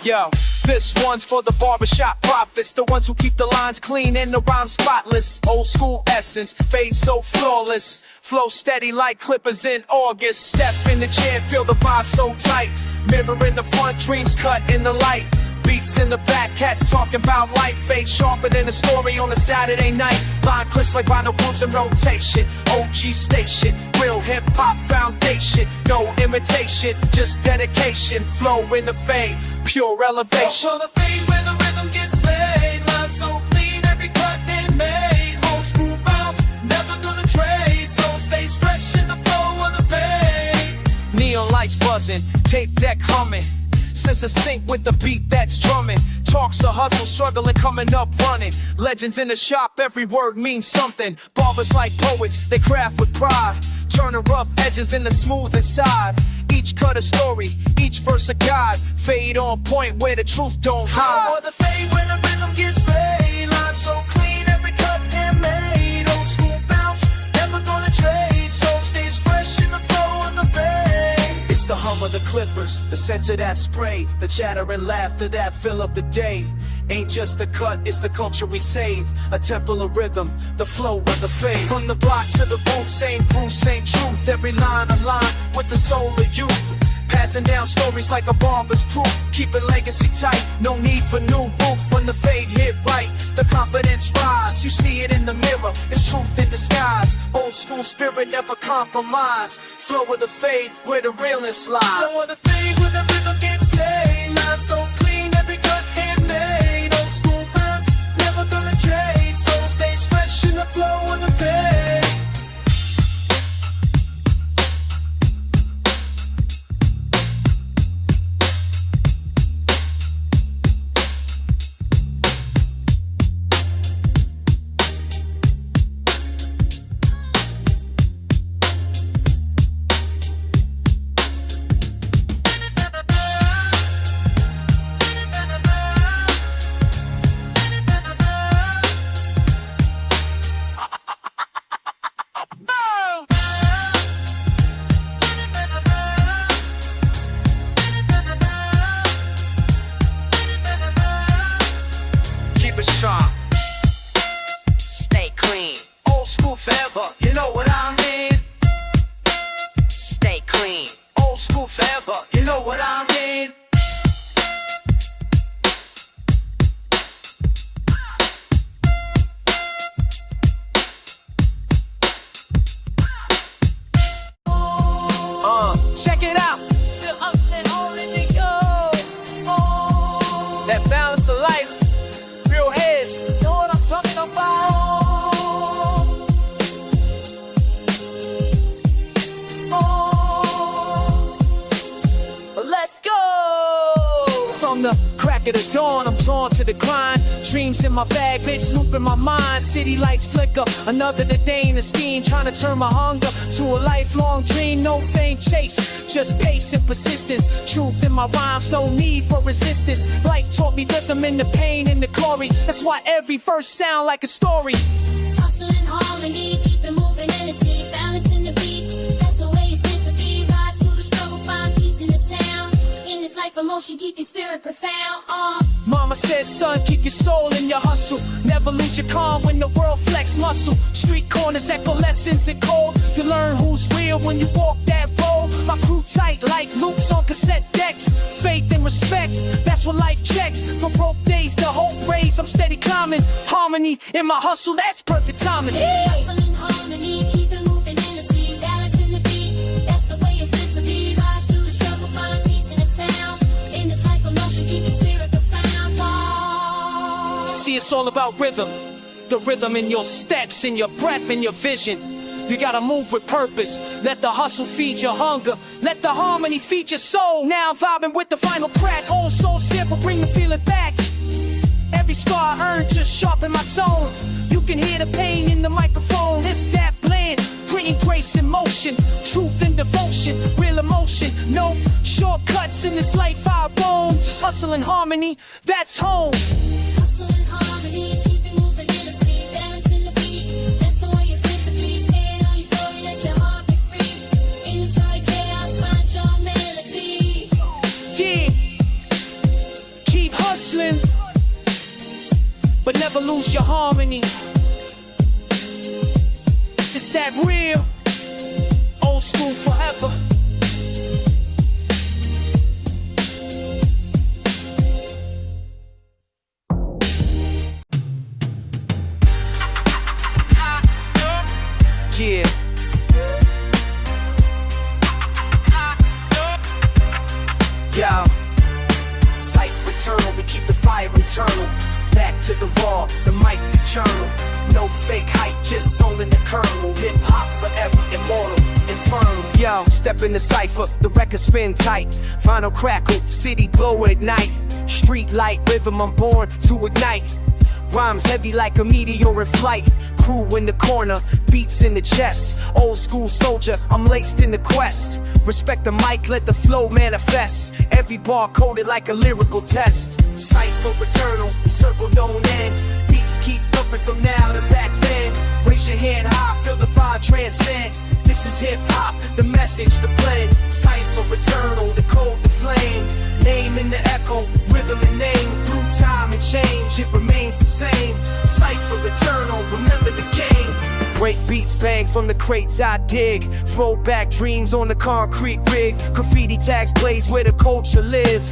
Speaker 1: Yo, this one's for the barbershop prophets, the ones who keep the lines clean and the rhyme spotless. Old school essence, fade so flawless. Flow steady like clippers in August. Step in the chair, feel the vibe so tight. Mirror in the front, dreams cut in the light. Beats in the back, cats talking about life. Fade sharper than a story on a Saturday night. Line crisp like vinyl grooves in rotation. OG station, real hip-hop foundation. No imitation, just dedication. Flow in the fade, pure elevation.
Speaker 2: For the fade where the rhythm gets laid. Line so clean, every cut and made. Old school bounce, never gonna trade. So stays fresh in the flow of the fade.
Speaker 1: Neon lights buzzing, tape deck humming. Sense of sync with the beat that's drumming. Talks a hustle, struggling, coming up running. Legends in the shop, every word means something. Barbers like poets, they craft with pride. Turning rough edges into smooth inside. Each cut a story, each verse a guide. Fade on point where the truth don't hide.
Speaker 2: For the fade when the rhythm gets laid. Line so clean, every cut handmade. Old school bounce, never gonna trade. So stays fresh in the flow of the fade.
Speaker 1: It's the hum of the clippers, the scent of that spray, the chatter and laughter that fill up the day. Ain't just the cut, it's the culture we save. A temple of rhythm, the flow of the fade. From the block to the booth, same Bruce, same truth. Every line aligned with the soul of youth. Passing down stories like a barber's proof. Keeping legacy tight, no need for new roof. When the fade hit right, the confidence rise. You see it in the mirror, it's truth in disguise. Old school spirit never compromise. Flow of the fade, where the realness lies.
Speaker 2: Flow of the fade where the rhythm gets laid. Line so clean, every cut handmade. Old school bounce, never gonna trade. So stays fresh in the flow of the fade.
Speaker 1: Stay clean, old school forever, you know what I mean. Stay clean, old school forever, you know what I mean. Check it out. That balance of life, real heads, know what I'm talking about.
Speaker 3: Let's go!
Speaker 1: From the crack of the dawn, I'm drawn to the grind. Dreams in my bag, bitch, loop in my mind. City lights flicker, another day in a scheme. Trying to turn my hunger to a lifelong dream. No fame chase, just pace and persistence. Truth in my rhymes, no need for resistance. Life taught me rhythm in the pain and the glory. That's why every verse sound like a story.
Speaker 7: Hustle and harmony, keep it moving in the sea, balance in the beat. That's the way it's meant to be. Rise through the struggle, find peace in the sound. In this life life emotion, keep your spirit profound.
Speaker 1: Mama says, son, keep your soul in your hustle. Never lose your calm when the world flex muscle. Street corners echo lessons in cold. To learn who's real when you walk that road. My crew tight like loops on cassette decks. Faith and respect, that's what life checks. From broke days to hope raised, I'm steady climbing. Harmony in my hustle, that's perfect timing.
Speaker 7: Hustle in harmony, keep it moving in the sea. Balance in the beat, that's the way it's meant to be. Rise through the struggle, find peace in the sound. In this life emotion, keep your spirit profound.
Speaker 1: See, it's all about rhythm. The rhythm in your steps, in your breath, in your vision. You gotta move with purpose. Let the hustle feed your hunger. Let the harmony feed your soul. Now I'm vibing with the final crack. Old soul sample, bring the feeling back. Every scar I earned just sharpen my tone. You can hear the pain in the microphone. It's that blend, bringing grace and motion. Truth and devotion, real emotion. No shortcuts in this life I bone. Just hustle and harmony, that's home.
Speaker 7: Hustle in harmony, keep it moving in the sea. Balance in the beat, that's the way it's meant to be. Stand on your story, let your heart be free. In the story chaos, find your melody.
Speaker 1: Yeah, keep hustling, but never lose your harmony. It's that real, old school forever. Yeah.
Speaker 6: Yo, Cypher eternal, we keep the fire eternal. Back to the raw, the mic, the journal. No fake hype, just soul in the kernel. Hip hop forever, immortal, infernal. Yo, step in the cypher, the record spin tight. Final crackle, city glow at night. Street light rhythm, I'm born to ignite. Rhymes heavy like a meteor in flight. Crew in the corner, beats in the chest. Old school soldier, I'm laced in the quest. Respect the mic, let the flow manifest. Every bar coded like a lyrical test. Cypher eternal, the circle don't end. Beats keep bumping from now to back then. Raise your hand high, feel the vibe transcend. This is hip hop, the message, the blend. Cypher eternal, the code, the flame. Name in the echo, rhythm and name. Through time and change, it remains the same. Cypher eternal, remember the game. Break beats bang from the crates I dig. Throwback dreams on the concrete rig. Graffiti tags blaze where the culture live.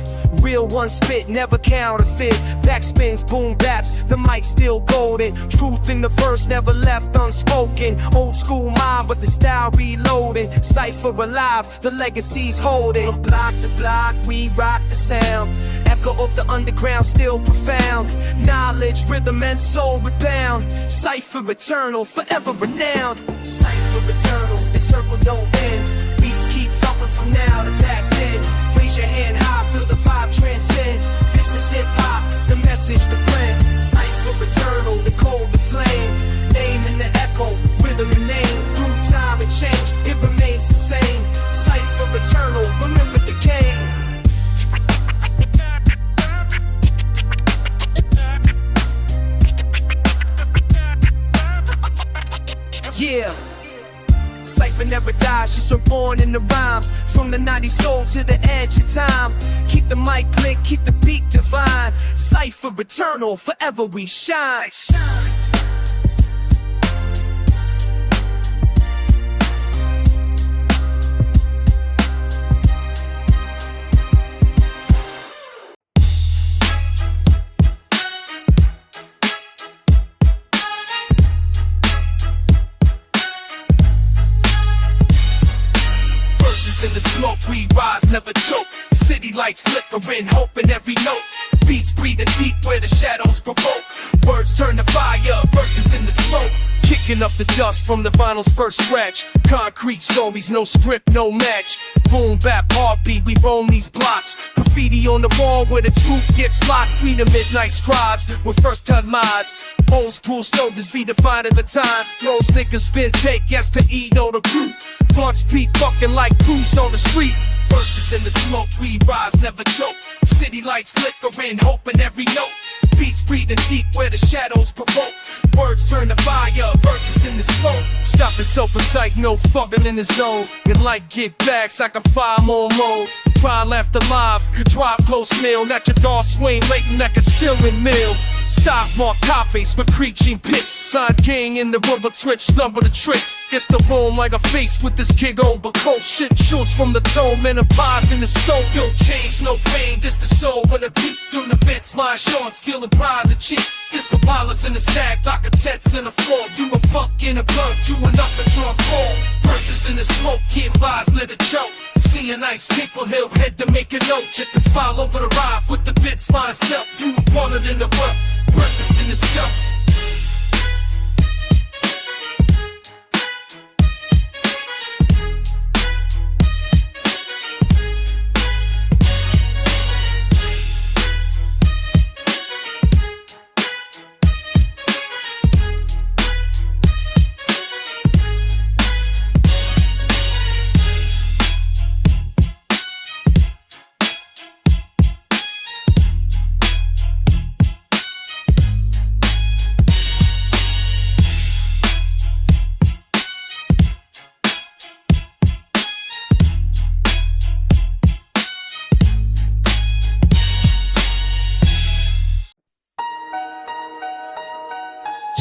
Speaker 6: Real one spit, never counterfeit. Backspins, boom baps, the mic still golden. Truth in the verse never left unspoken. Old school mind, but the style reloading. Cypher alive, the legacy's holding. From block to block, we rock the sound. Echo of the underground, still profound. Knowledge, rhythm, and soul rebound. Cypher eternal, forever renowned. Cypher eternal, the circle don't end. Beats keep thumping from now to back then. Raise your hand high, feel the vibe transcend. This is hip hop, the message, the blend. Cypher eternal, the code, the flame. Name in the echo, rhythm and name. Through time and change, it remains the same. Cypher eternal, remember the game. Yeah. Cypher never dies, just reborn in the rhyme. From the 90s soul to the edge of time. Keep the mic lit, keep the beat divine. Cypher eternal, forever we shine.
Speaker 2: In the smoke, we rise, never choke. City lights flickering, hope in every note. Beats breathing deep where the shadows provoke. Words turn to fire, verses in the smoke. Kicking up the dust from the vinyl's first scratch. Concrete stories, no script, no match. Boom, bap, heartbeat, we roam these blocks. Graffiti on the wall where the truth gets locked. We the midnight scribes with first time mods. Old school soldiers be defining the times. Throws niggas spin take, yes to E, know the group. Blunts beat fucking like crews on the street. Verses in the smoke, we rise, never choke. City lights flickering, hope in every note. Beats breathing deep where the shadows provoke. Words turn to fire, verses in the smoke. Stop it so tight, no fucking in the zone. Your light get back, I can fire more mode.
Speaker 1: trial after live. Drive close meal, not your dog swing, late neck is still in mill. Stock mark coffees with preaching pits. Side gang in the rubber twitch, number the tricks. Gets the room like a face with this gig on, but cold shit shoots from the dome and the pies in the stove. Yo, change, no pain, this the soul. When I peek through the bits, my short, skill and prize and cheat. Get some dollars in the stack, architects in the floor. You a fuck in a blunt, you enough to draw cold. Verses in the smoke, kid buys, let it choke. Seeing nice people, he'll head to make a note. Check the file over the ride with the bits myself. You a part in the work, verses in the self.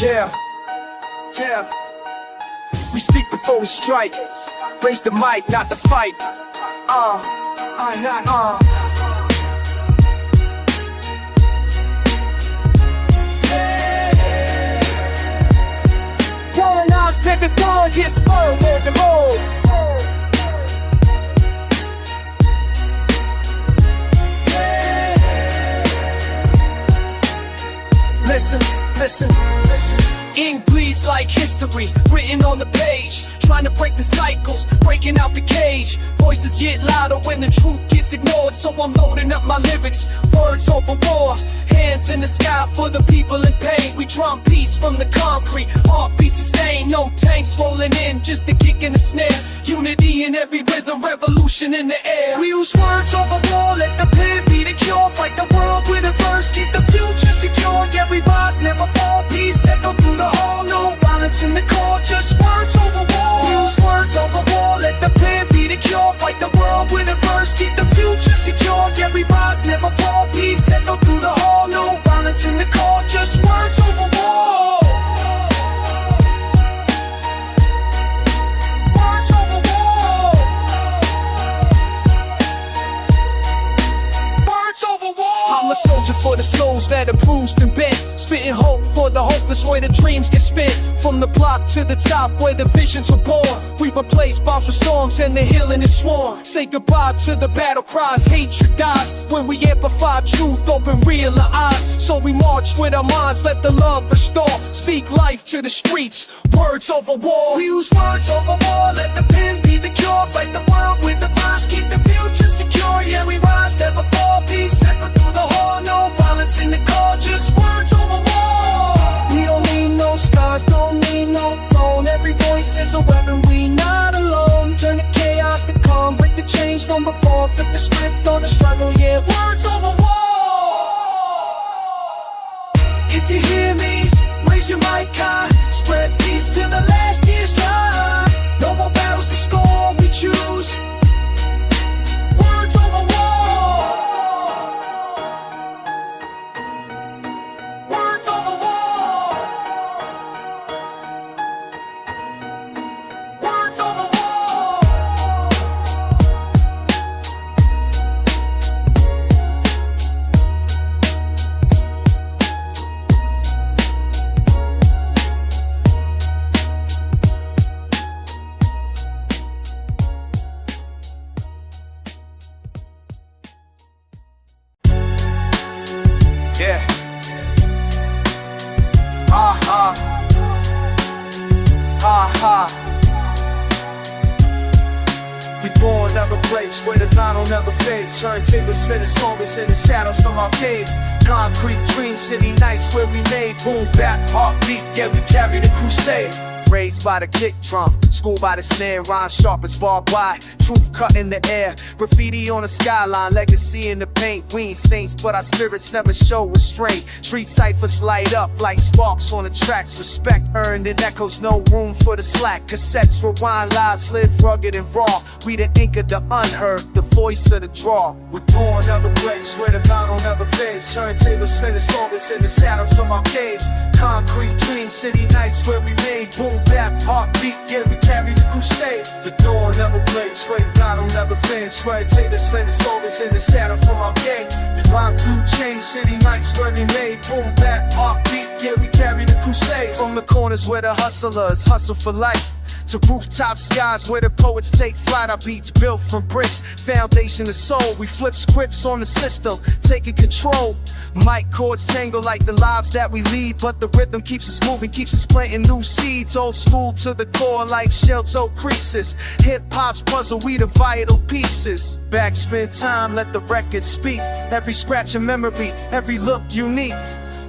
Speaker 6: Yeah, yeah. We speak before we strike. Raise the mic, not the fight. One knobs, nigga, don't get spoiled, there's a mold. Listen, listen, listen. Ink bleeds like history, written on the page. Trying to break the cycles, breaking out the cage. Voices get louder when the truth gets ignored. So I'm loading up my lyrics, words over war. Hands in the sky for the people in pain. We drum peace from the concrete, heartbeat sustained. No tanks rolling in, just a kick and a snare. Unity in every rhythm, revolution in the air. We use words over war, let the pen be the cure. Fight the world with a verse, keep the future secure. Yeah, we rise, never fall, peace echo through the hall. No violence in the core, just words over war. We use words over war, let the pen be the cure. Fight the world with a verse, keep the future secure. Yeah, we rise, never fall, peace echo through the hall. No violence in the core, just words over war. Words over war. Words over war. I'm a soldier for the souls that are bruised and bent. Spitting hope for the hopeless where the dreams get spent. From the block to the top where the visions were born. We replace bombs with songs and the healing is sworn. Say goodbye to the battle cries, hatred dies. When we amplify truth, open realer eyes. So we march with our minds, let the love restore. Speak life to the streets, words over war. We use words over war, let the pen be the cure. Fight the world with the verse, keep the future secure. Yeah, we rise, never fall, peace echo through the hall. No violence in the core, just words over war. We don't need no scars, don't need no throne. Every voice is a weapon, we not alone. Turn the chaos to calm, break the chains from before. Flip the script on the struggle, yeah, words over war. If you hear me, raise your mic high. Spread peace till the last tear's dry. No more battles to score, we choose words over war. Words over war. Words over war. Yeah. We born, never place, where the vinyl never fades. Turntables spinning songs in the shadows from arcades. Concrete dream city nights where we made boom bap, heartbeat, yeah we carry the crusade. Raised by the kick drum, schooled by the snare, rhyme sharp as barbed wire. truth cut in the air. Graffiti on the skyline, legacy in the paint. We ain't saints, but our spirits never show restraint. Street ciphers light up like sparks on the tracks. Respect earned in echoes, no room for the slack. Cassettes rewind, lives live rugged and raw. We the ink of the unheard, the voice of the draw. We're born never breaks, where the vinyl never fades. Turntables spinning songs in the shadows from our caves. Concrete dream city nights where we made boom bap heartbeat, yeah we carry the crusade. The dawn never breaks, where the vinyl never fades. Turntables spinning songs in the shadow from our cave. The rock blue chain city nights where we made boom bap heartbeat, yeah we carry the crusade. From the corners where the hustlers hustle for life, to rooftop skies where the poets take flight. Our beats built from bricks, foundation of soul. We flip scripts on the system, taking control. Mic chords tangle like the lives that we lead, but the rhythm keeps us moving, keeps us planting new seeds. Old school to the core like shell-toe creases. Hip-hop's puzzle, we the vital pieces. Backspin time, let the record speak. Every scratch a memory, every look unique.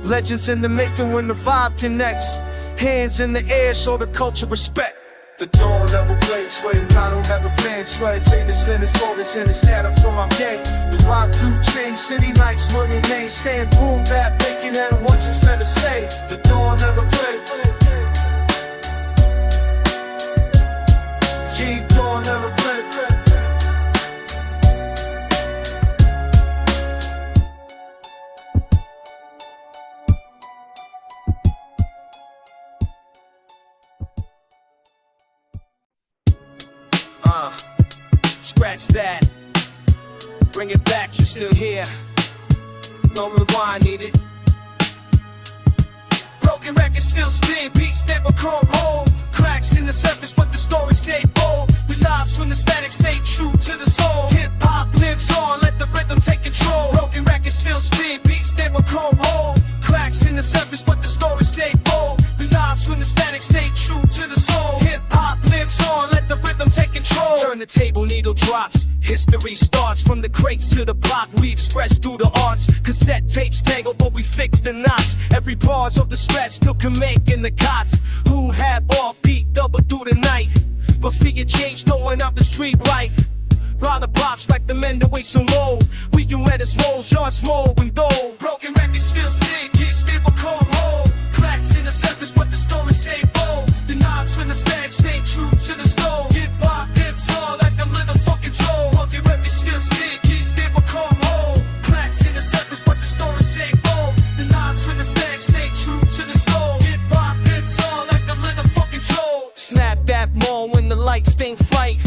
Speaker 6: Legends in the making when the vibe connects. Hands in the air, show the culture respect. The dawn never breaks, where the vinyl never fades. Take the slender songs in the shadow from our gate. The rock blue chain city nights where we remain. Stand boom bap, making and what you better say. The dawn never breaks. G dawn never breaks. Scratch that, bring it back, you're still here. No rewind needed. Broken records still spin, beats never come home. Cracks in the surface, but the story stay bold. We lives when the static stay true to the soul. Hip hop lives on, let the rhythm take control. Broken records still spin, beats never come home. Cracks in the surface, but the story stay bold. We lives when the static stay true to the soul. Hip hop lives on, let the rhythm take control. Turn the table, needle drops. History starts from the crates to the block. We express through the arts. Cassette tapes tangle, but we fix the knots. Every bars of the stretch still can make in the cots. Who have all beat double through the night, but figure change throwing up the street right. Rider pops like the men that wait so low. We can let us roll, shots mold and gold. Broken records still stick, kids still come home. Cracks in the surface, but the story stay bold. The knots when the stag stay true to the soul. Hip hop, hits all like a little fucking troll. Broken records still stick, kids still come home. Cracks in the surface, but the story stay bold. The knots when the stag stay true to the soul. Hip hop, hits all like a little fucking troll. Snap that mall when the lights ain't flight.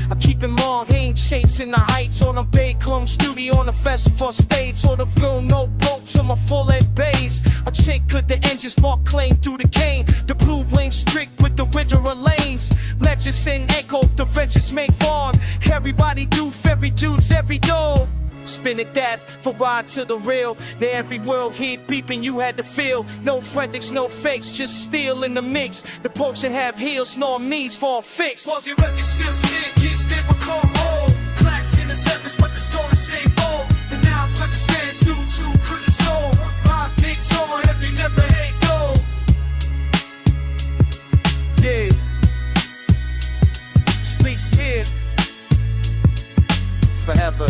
Speaker 6: I keep him on, he ain't chasing the heights. On a Bayclum studio on a festival stage. On the film, no broke to my full-head bass. A chick with the engine spark claim through the cane. The blue flame strict with the winter lanes. Legends send echo, the vengeance make farm. Everybody do fairy dudes every door. Spin it that for ride to the real. Now every world hit peeping you had to feel. No forensics, no fakes, just steel in the mix. The potion have heels, no knees for a fix. Walk your record skills kid, kids still come home. Cracks in the surface, but the story stay bold. The now understands new to critical. My picks on every never hate go. Yeah. Speaks here. Forever.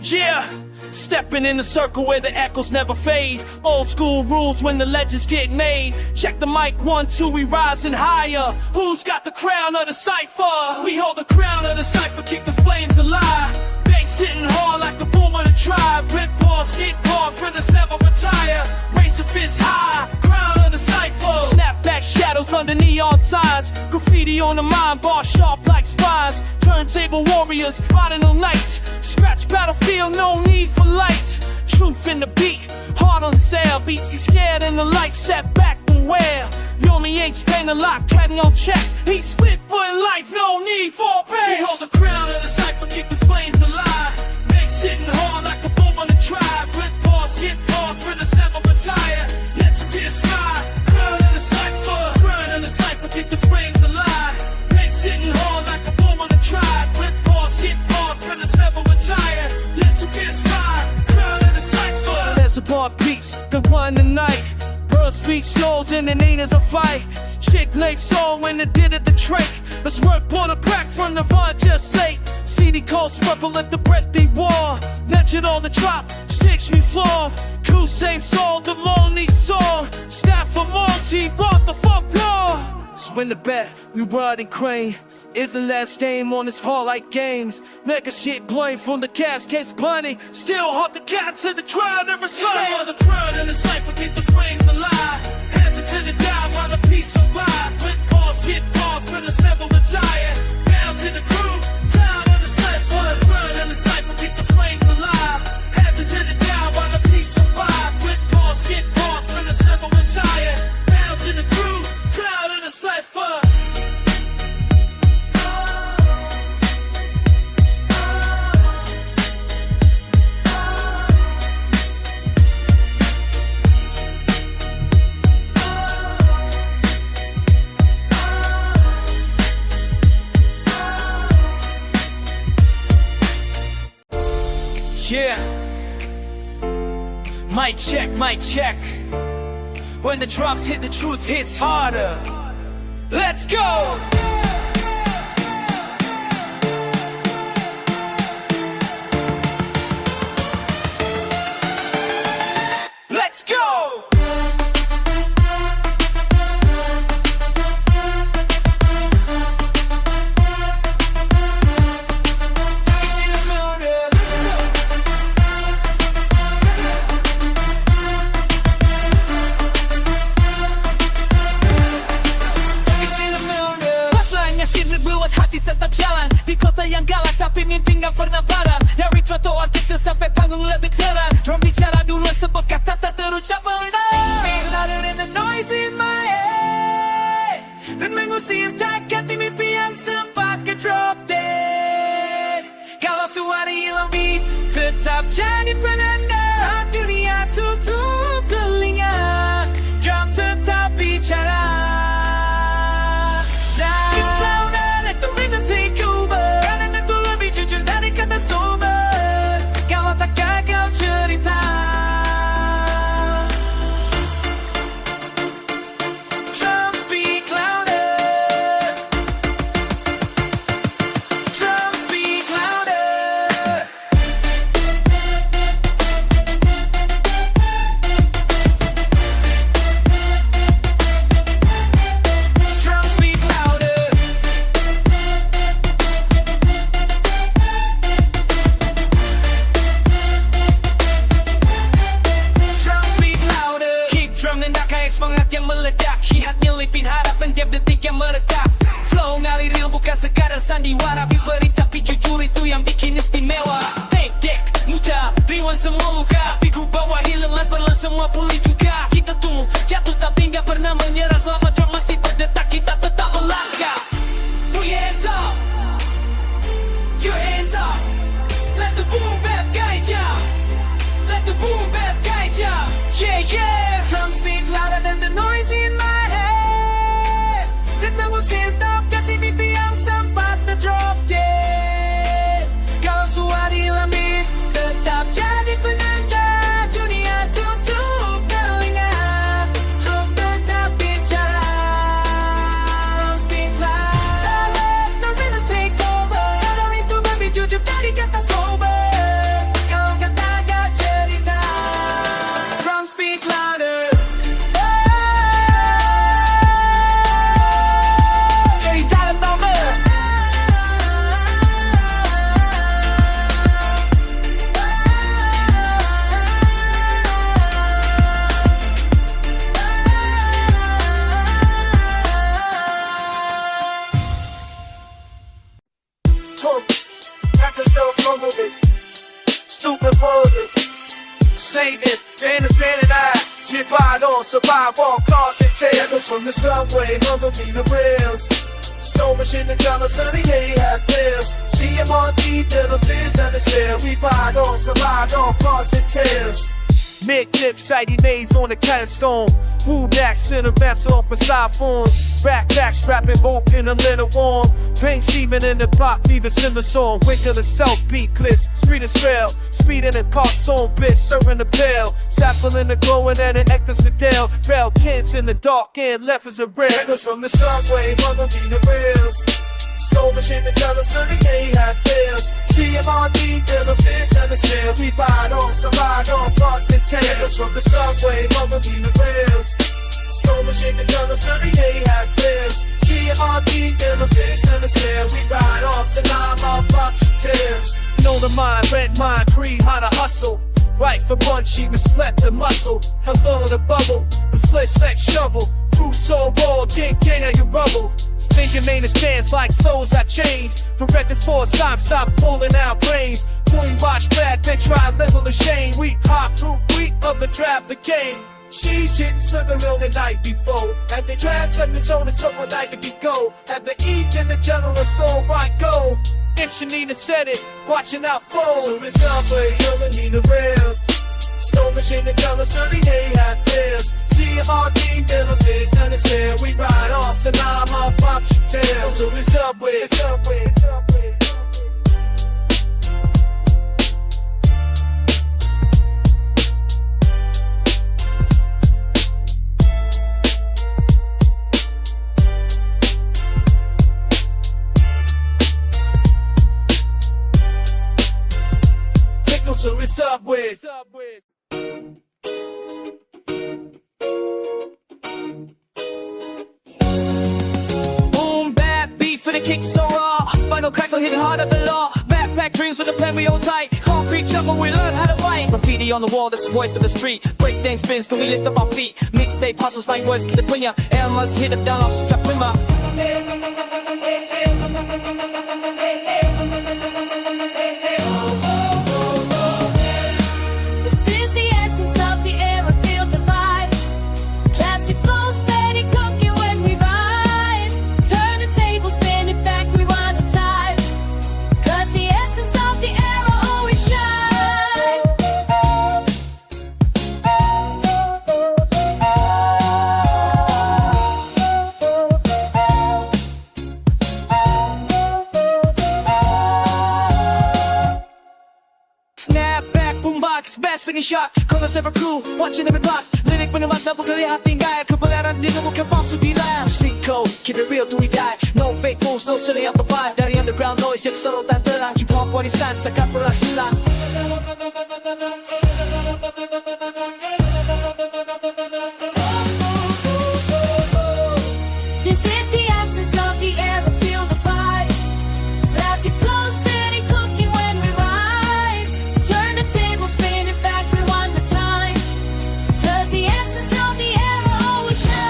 Speaker 1: Yeah, stepping in the circle where the echoes never fade. Old school rules when the legends get made. Check the mic, 1, 2, we rising higher. Who's got the crown of the cipher? We hold the crown of the cipher, keep the flames alive. Bass hitting hard like the boom of the tribe. Rip balls, hit bars, brothers never retire. Raise a fist high, crown of the cipher. Snapback shadows under neon signs. Graffiti on the mind, bar sharp like spines. Turntable warriors, riding on nights. Scratch battlefield, no need for light. Truth in the beat, heart on sale. Beats he scared in the light, set back beware. Yomi H's paying a lot, caddy on checks. He's spit for life, no need for pay. He holds the crown of the cypher, keep the flames alive. Makes hitting hard like a bomb on the tribe. Rip pause, hit pause, for the seven retire. Let's appear sky. Crown of the cypher, crown of the cypher, keep the flames alive. Makes hitting hard like a bomb on the tribe. Rip pause, hit pause, for the seven retire. Let's appear sky. Crown of the cypher. There's a bar beats, the one tonight. Girls speak slows and it ain't as a fight. Chick late soul when it did it the trick. Let's work on a crack from the vine just late. CD coast purple at the breath they wore. Legend on the drop, 6 we floor. Cool same soul, the lonely soul. Staff for Monty, what the fuck no? Swing the bet, we ride and crane. It's the last name on this hall like games. Make a shit blame from the cast case bunny. Still hot the cats in the trial, never saw it. The crown and the cypher keep the flames alive. Hands it to the down while the peace survive. Flip pause, hit pause for the seven retire. Down to the crew, crown and the cypher. Crown and the cypher keep the flames alive. Hands it to the down while the peace survive. Flip pause, hit pause for the seven retire. Down to the crew, crown and the cypher.
Speaker 6: Yeah. Mic check, mic check. When the drums hit, the truth hits harder. Let's go! Let's go! Yang galak tapi mimpi gak pernah padam. Dari contoh orkestra sampai panggung lebih terang. Drum bicara dulu sebut kata tak terucap benar. Sing louder than the noise in my head. Dan mengusir takat di mimpi yang sempat ke drop dead. Kalau suara hilang beat tetap jadi penanda. Saat dunia tutup telinga, drum tetap bicara. Semangat yang meledak, hihat nyelipin harapan tiap detik yang merekap. Flow ngalir real bukan sekadar sandiwara. Biberi tapi jujur itu yang bikin istimewa. Take deck, muta, riwan semua luka. Tapi ku bawa hilang perlahan semua pulih juga. Kita tumbuh, jatuh tapi gak pernah menyerah. Selama drum masih berdetak kita tetap melangkah. Put your hands up, your hands up. Let the boom bap guide ya. Let the boom bap guide ya. Yeah, yeah. Drums speak louder than the noise in my head. Dan mengusir takat di mimpi yang sempat na-drop dead. Kalau suara hilang beat tetap jadi penanda. Dunia tutup telinga, drum tetap bicara. Drums speak louder, let the rhythm take over. Kalau itu lebih jujur dari kata sober. Kalau kata gak cerita, drums speak louder. Stupid bullshit. Save it, innocent and I. Survival closet. Echoes from the subway, mother me the rails. Stone machine and drummers, 38 half bills. CMRD, the biz and the sale. We ride on, survive on parts and tails.
Speaker 1: Mid-clip, shiny maze on the cat stone. Woo back, center raps off my styrofoam. Backpack, strapping both in a little warm. Paint semen in the block, leave a similar song. Wake of the South Beat clips, street is rail. Speed in the car, song bitch, serving the bell. Sapple in the glowing and it echoes the Dale. Rail kids in the dark and left is a rail.
Speaker 6: Echoes from the subway, mother me the rails. Stone machine and drummers, 38 half bills. CMRD, the biz and the sale. We ride on, survive on parts and tails. Echoes from the subway, mother me the rails. Stone machine and drummers, 38 half bills. CMRD, the biz and the sale. We ride off, survive on parts and tails.
Speaker 1: Know the mind, red mind, creed, how to hustle. Right for bunchy, respect the muscle. Hello the bubble, the flesh like shovel. Fruit so raw, can't out your rubble. Thinking main is chance like souls I change. Directed for a sign, stop pulling out brains. Fully watch bad, then try level the shame. We hot through wheat of the trap the game. She's hitting slipping real the night before. At the trap, setting its own and someone like to be go. At the eat in the generous flow, right go. If Shanina said it, watching out for.
Speaker 6: So it's subway, you're need the rails. Stone machine and drummers, 38 half bills. CMRD, the biz and the sale. We ride off, so now I'm off, pop your tail. So it's subway, it's subway, it's subway. So it's subway.
Speaker 1: Boom, bad beat for the kick so raw. Final crackle hitting hard at the law. Backpack dreams with the pen we hold tight. Concrete jungle, we learn how to fight. Graffiti on the wall, that's the voice of the street. Breakdance spins till we lift up our feet. Mixtape puzzles like words, get the punya. Elmas hit it down, up, strap prima. Best swinging shot, colors ever cool, watching every block. Lyric when I'm not double hating guy. Kabalaran din mo can bounce be loud. Street code, keep it real till we die. No fake moves, no silly out the vibe. Daddy underground noise, just solo tantala. Keep on what is san, sa kapula hila.
Speaker 3: This is the essence of the air, feel the vibe. Classic flow, steady cooking when we ride. Turn the table, spin it back, rewind the time. Cause the essence of the air will always shine.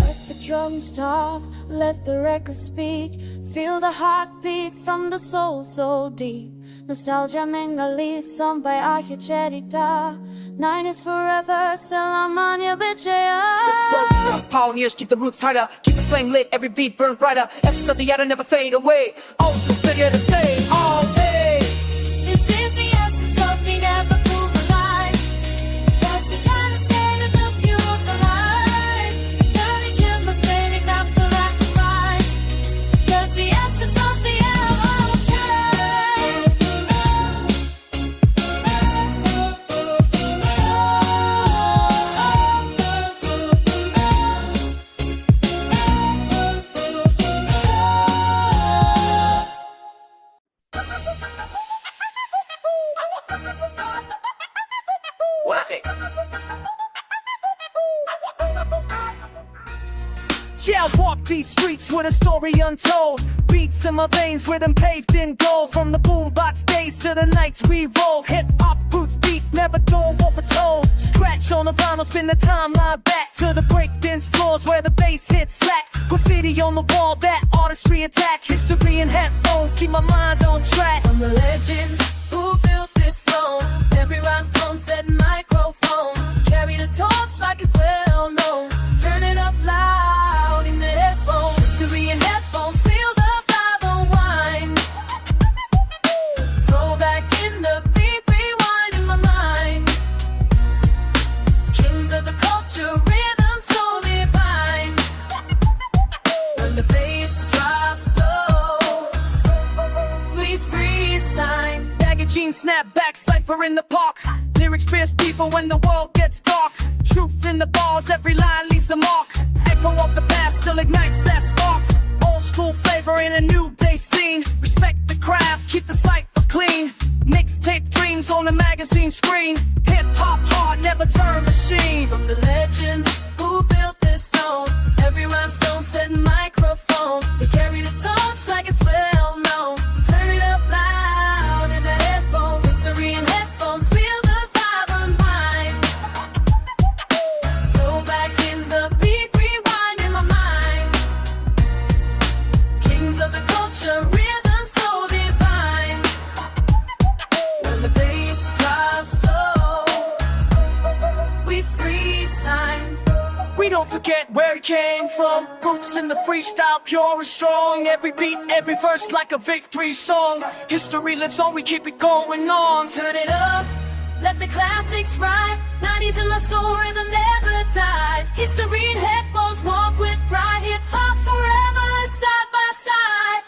Speaker 3: Let the drums stop, let the record speak. Feel the heartbeat from the soul so deep. Nostalgia mengali sampai akhir cerita. Nine is forever, selamanya berjaya.
Speaker 8: Pioneers keep the roots tighter, keep the flame lit, every beat burn brighter. Essence of the outer never fade away. Always steady to stay all day.
Speaker 3: This is the essence of the never cool alive. That's the time to stay to the pure of the light. Turning chambers, spinning up the right to right. Cause the essence of the air will shine.
Speaker 1: Yeah, I walk these streets with a story untold. Beats in my veins, rhythm paved in gold. From the boombox days to the nights we roll. Hip-hop roots deep, never doing what we're told. Scratch on the vinyl, spin the timeline back to the breakdance floors where the bass hits slack. Graffiti graffiti on the wall, that artistry intact. History in headphones, keep my mind on track.
Speaker 7: From the legends who built this throne, every rhinestone set microphone, carry the torch like it's well known. Turn it up loud in the headphones. History in headphones, feel the vibe unwind. Throw back in the beat, rewind in my mind. Kings of the culture, rhythm so divine. When the bass drops low, we freeze time.
Speaker 1: Baggy jeans, snapback, cypher in the park. Lyrics pierce deeper when the world gets dark. Truth in the bars, every line leaves a mark. Echo of the past still ignites that spark. Old school flavor in a new day scene. Respect the craft, keep the cipher clean. Mixtape dreams on the magazine screen. Hip hop hard, never turn machine.
Speaker 7: From the legends who built this throne, every rhymestone set microphone, they carry the torch like it's well known. Turn it up loud in the headphones. History in headphones, feel the vibe unwind. Throw back in the beat, rewind in my mind. Kings of the culture, rhythm so divine. When the bass drops low, we freeze time.
Speaker 1: We don't forget where it came from. Roots in the freestyle, pure and strong. Every beat, every verse like a victory song. History lives on, we keep it going on.
Speaker 7: Turn it up, let the classics ride. 90s in my soul, rhythm never died. History in headphones, walk with pride. Hip hop forever, side by side.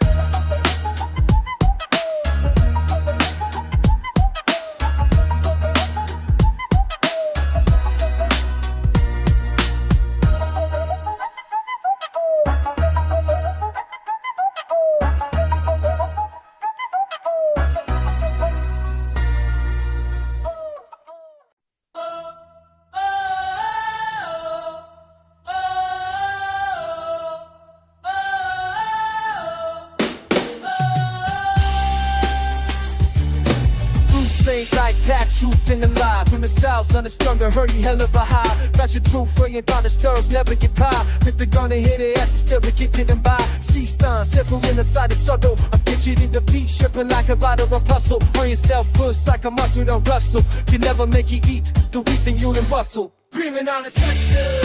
Speaker 6: Ain't like that, truth in the lie. When the style's understronger, hurry hell of a high. Fashion truth, bringing down the stirrups, never get pie. With the gun and hit it, as it still get to them by. C-stun, several in the side of subtle. I bitch it in the beat, shipping like a bottle of puzzle. Earn yourself push like a muscle to rustle. Can never make you eat, the reason you done bustle. Dreaming on the sector,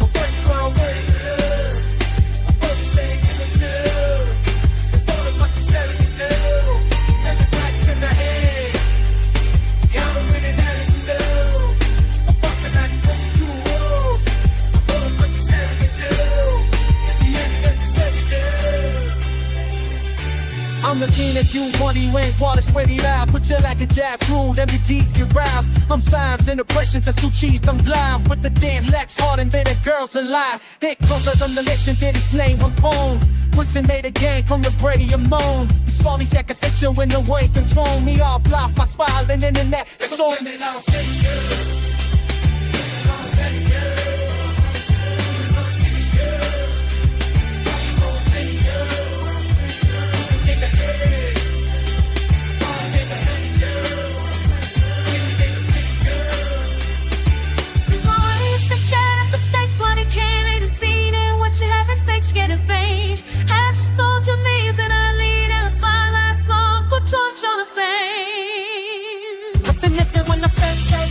Speaker 6: I'm working my way. I'm focused, ain't giving to. It's all about the selling you do. And the back is ahead. I'm looking at you, money ain't water, sweaty loud. Put you like a jazz rule, let me keep you roused. I'm signs and oppression, the suchis, I'm blind. With the dead legs hard and they the girls alive. It goes as on the legendary slave on phone. Puts in made a gang from the Brady and moan. This phony check a section when the way control me. All bluff, my smile and internet. It's all in it, I'll say you.
Speaker 7: Getting fade. Had you told you leave, then I lead and fire last month. Put torch on the flame. Listen, listen when the fed take.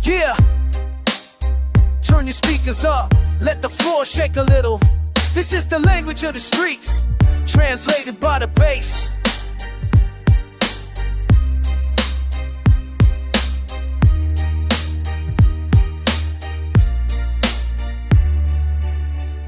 Speaker 1: Yeah, turn your speakers up, let the floor shake a little. This is the language of the streets, translated by the bass.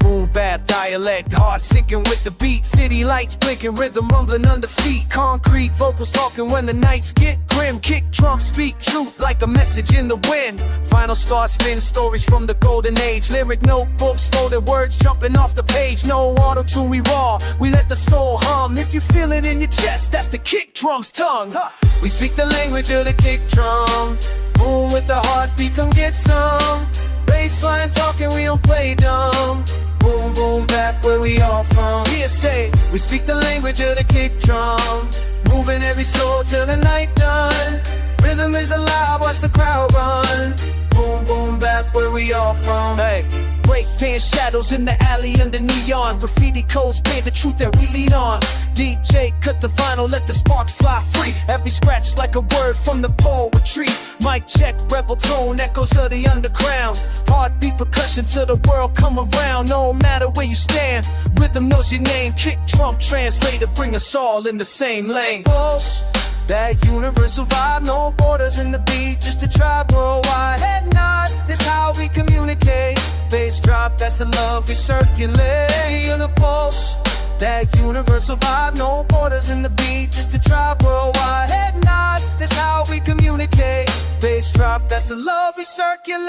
Speaker 1: Boom
Speaker 6: bap dialect, heart sinking with the beat. City lights blinking, rhythm rumbling under feet. Concrete vocals talking when the nights get grim. Kick drum, speak truth like a message in the wind. Final scar spin stories from the golden age. Lyric notebooks folded, words jumping off the page. No auto-tune, we raw, we let the soul hum. If you feel it in your chest, that's the kick drum's tongue. We speak the language of the kick drum. Boom with the heartbeat, come get some. Baseline talking, we don't play dumb. Boom, boom, bap, where we all from. Here say, we speak the language of the kick drum. Moving every soul till the night done. Rhythm is alive, watch the crowd run. Boom, boom, bap, where we all from. Hey, break dance shadows in the alley under neon. Graffiti codes paint the truth that we lead on. DJ cut the vinyl, let the spark fly free. Every scratch like a word from the poetry. Mic check, rebel tone, echoes of the underground. Heartbeat percussion till the world come around. No matter where you stand, rhythm knows your name. Kick drum translator, bring us all in the same lane. Pulse, that universal vibe, no borders in the beat, just a tribe worldwide. Head nod, this how we communicate. Bass drop, that's the love we circulate. You're the pulse, that universal vibe, no borders in the beat, just a tribe worldwide. Head nod, this how we communicate. Bass drop, that's the love we circulate.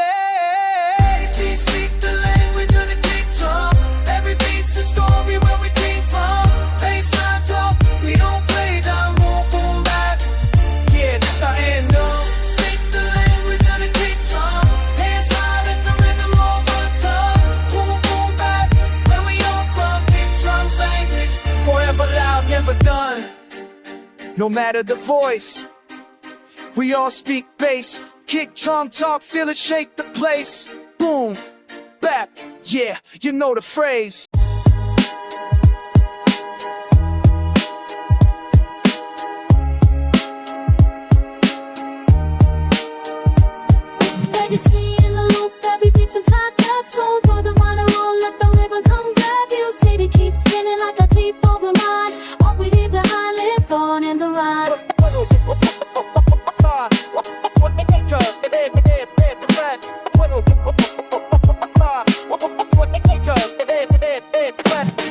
Speaker 6: We speak the language of the kick drum. Every beat's a story where we came from. Bassline talk, we don't play dumb. Boom, boom, back. Yeah, this our anthem. Speak the language of the kick drum. Hands high, let the rhythm overcome. Boom, boom, back. Where we all from? Kick drums language, forever loud, never done. No matter the voice, we all speak bass. Kick drum talk, feel it shake the place. Boom, bap, yeah, you know the phrase.
Speaker 3: Legacy in the loop, every beat's and top cut. Soul for the water roll, let the river come grab you. City keeps spinning like a T-ball remind. What we did the high lives on in the ride.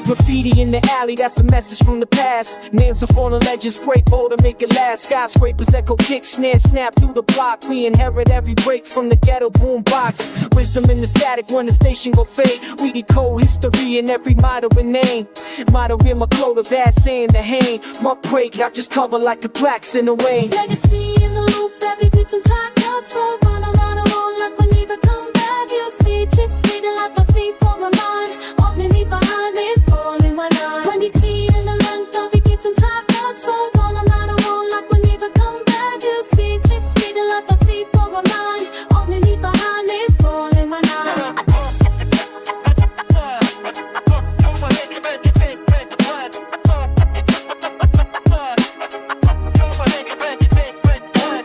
Speaker 6: Graffiti in the alley, that's a message from the past. Names of fallen legends break bold to make it last. Skyscrapers echo, kick, snare, snap through the block. We inherit every break from the ghetto boom box. Wisdom in the static when the station go fade. We decode history in every motto and name. Motto in my clothes of that saying the hang. My break, I just cover like the plaques in the rain.
Speaker 3: Legacy in the loop, every beat's and top cut. So run around the roll like we never come back. You see, just speeding like a T-ball remind. Only behind it, falling one eye. When you see in the length of it gets and top cut. So run around the roll like we never come back. You see, just speeding like a T-ball remind. Only behind it, falling one eye.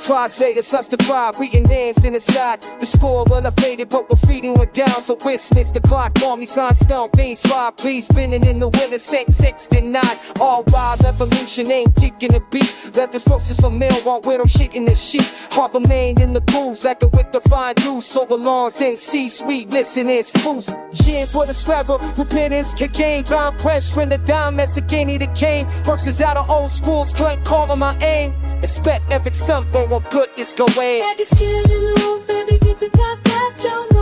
Speaker 6: Try say it's us to cry, reading names in the side. The score elevated, but we're feeding it down. So witness the clock, call me sign stone, veins five. Please spinning in the winter, 6 to 9. All wild evolution ain't kicking a beat. Let this process on mail, want with them shit in the sheet. Heart remain in the grooves, like with the fine juice. So belongs in C-suite, listen, it's fools. Yeah, for the struggle, repentance, cocaine, drown press, trend the dime, Messicani the cane. Verses out of old schools, clank, calling my aim. Expect every something, what good is going.
Speaker 3: Legacy in the loop, every beat's and top cut.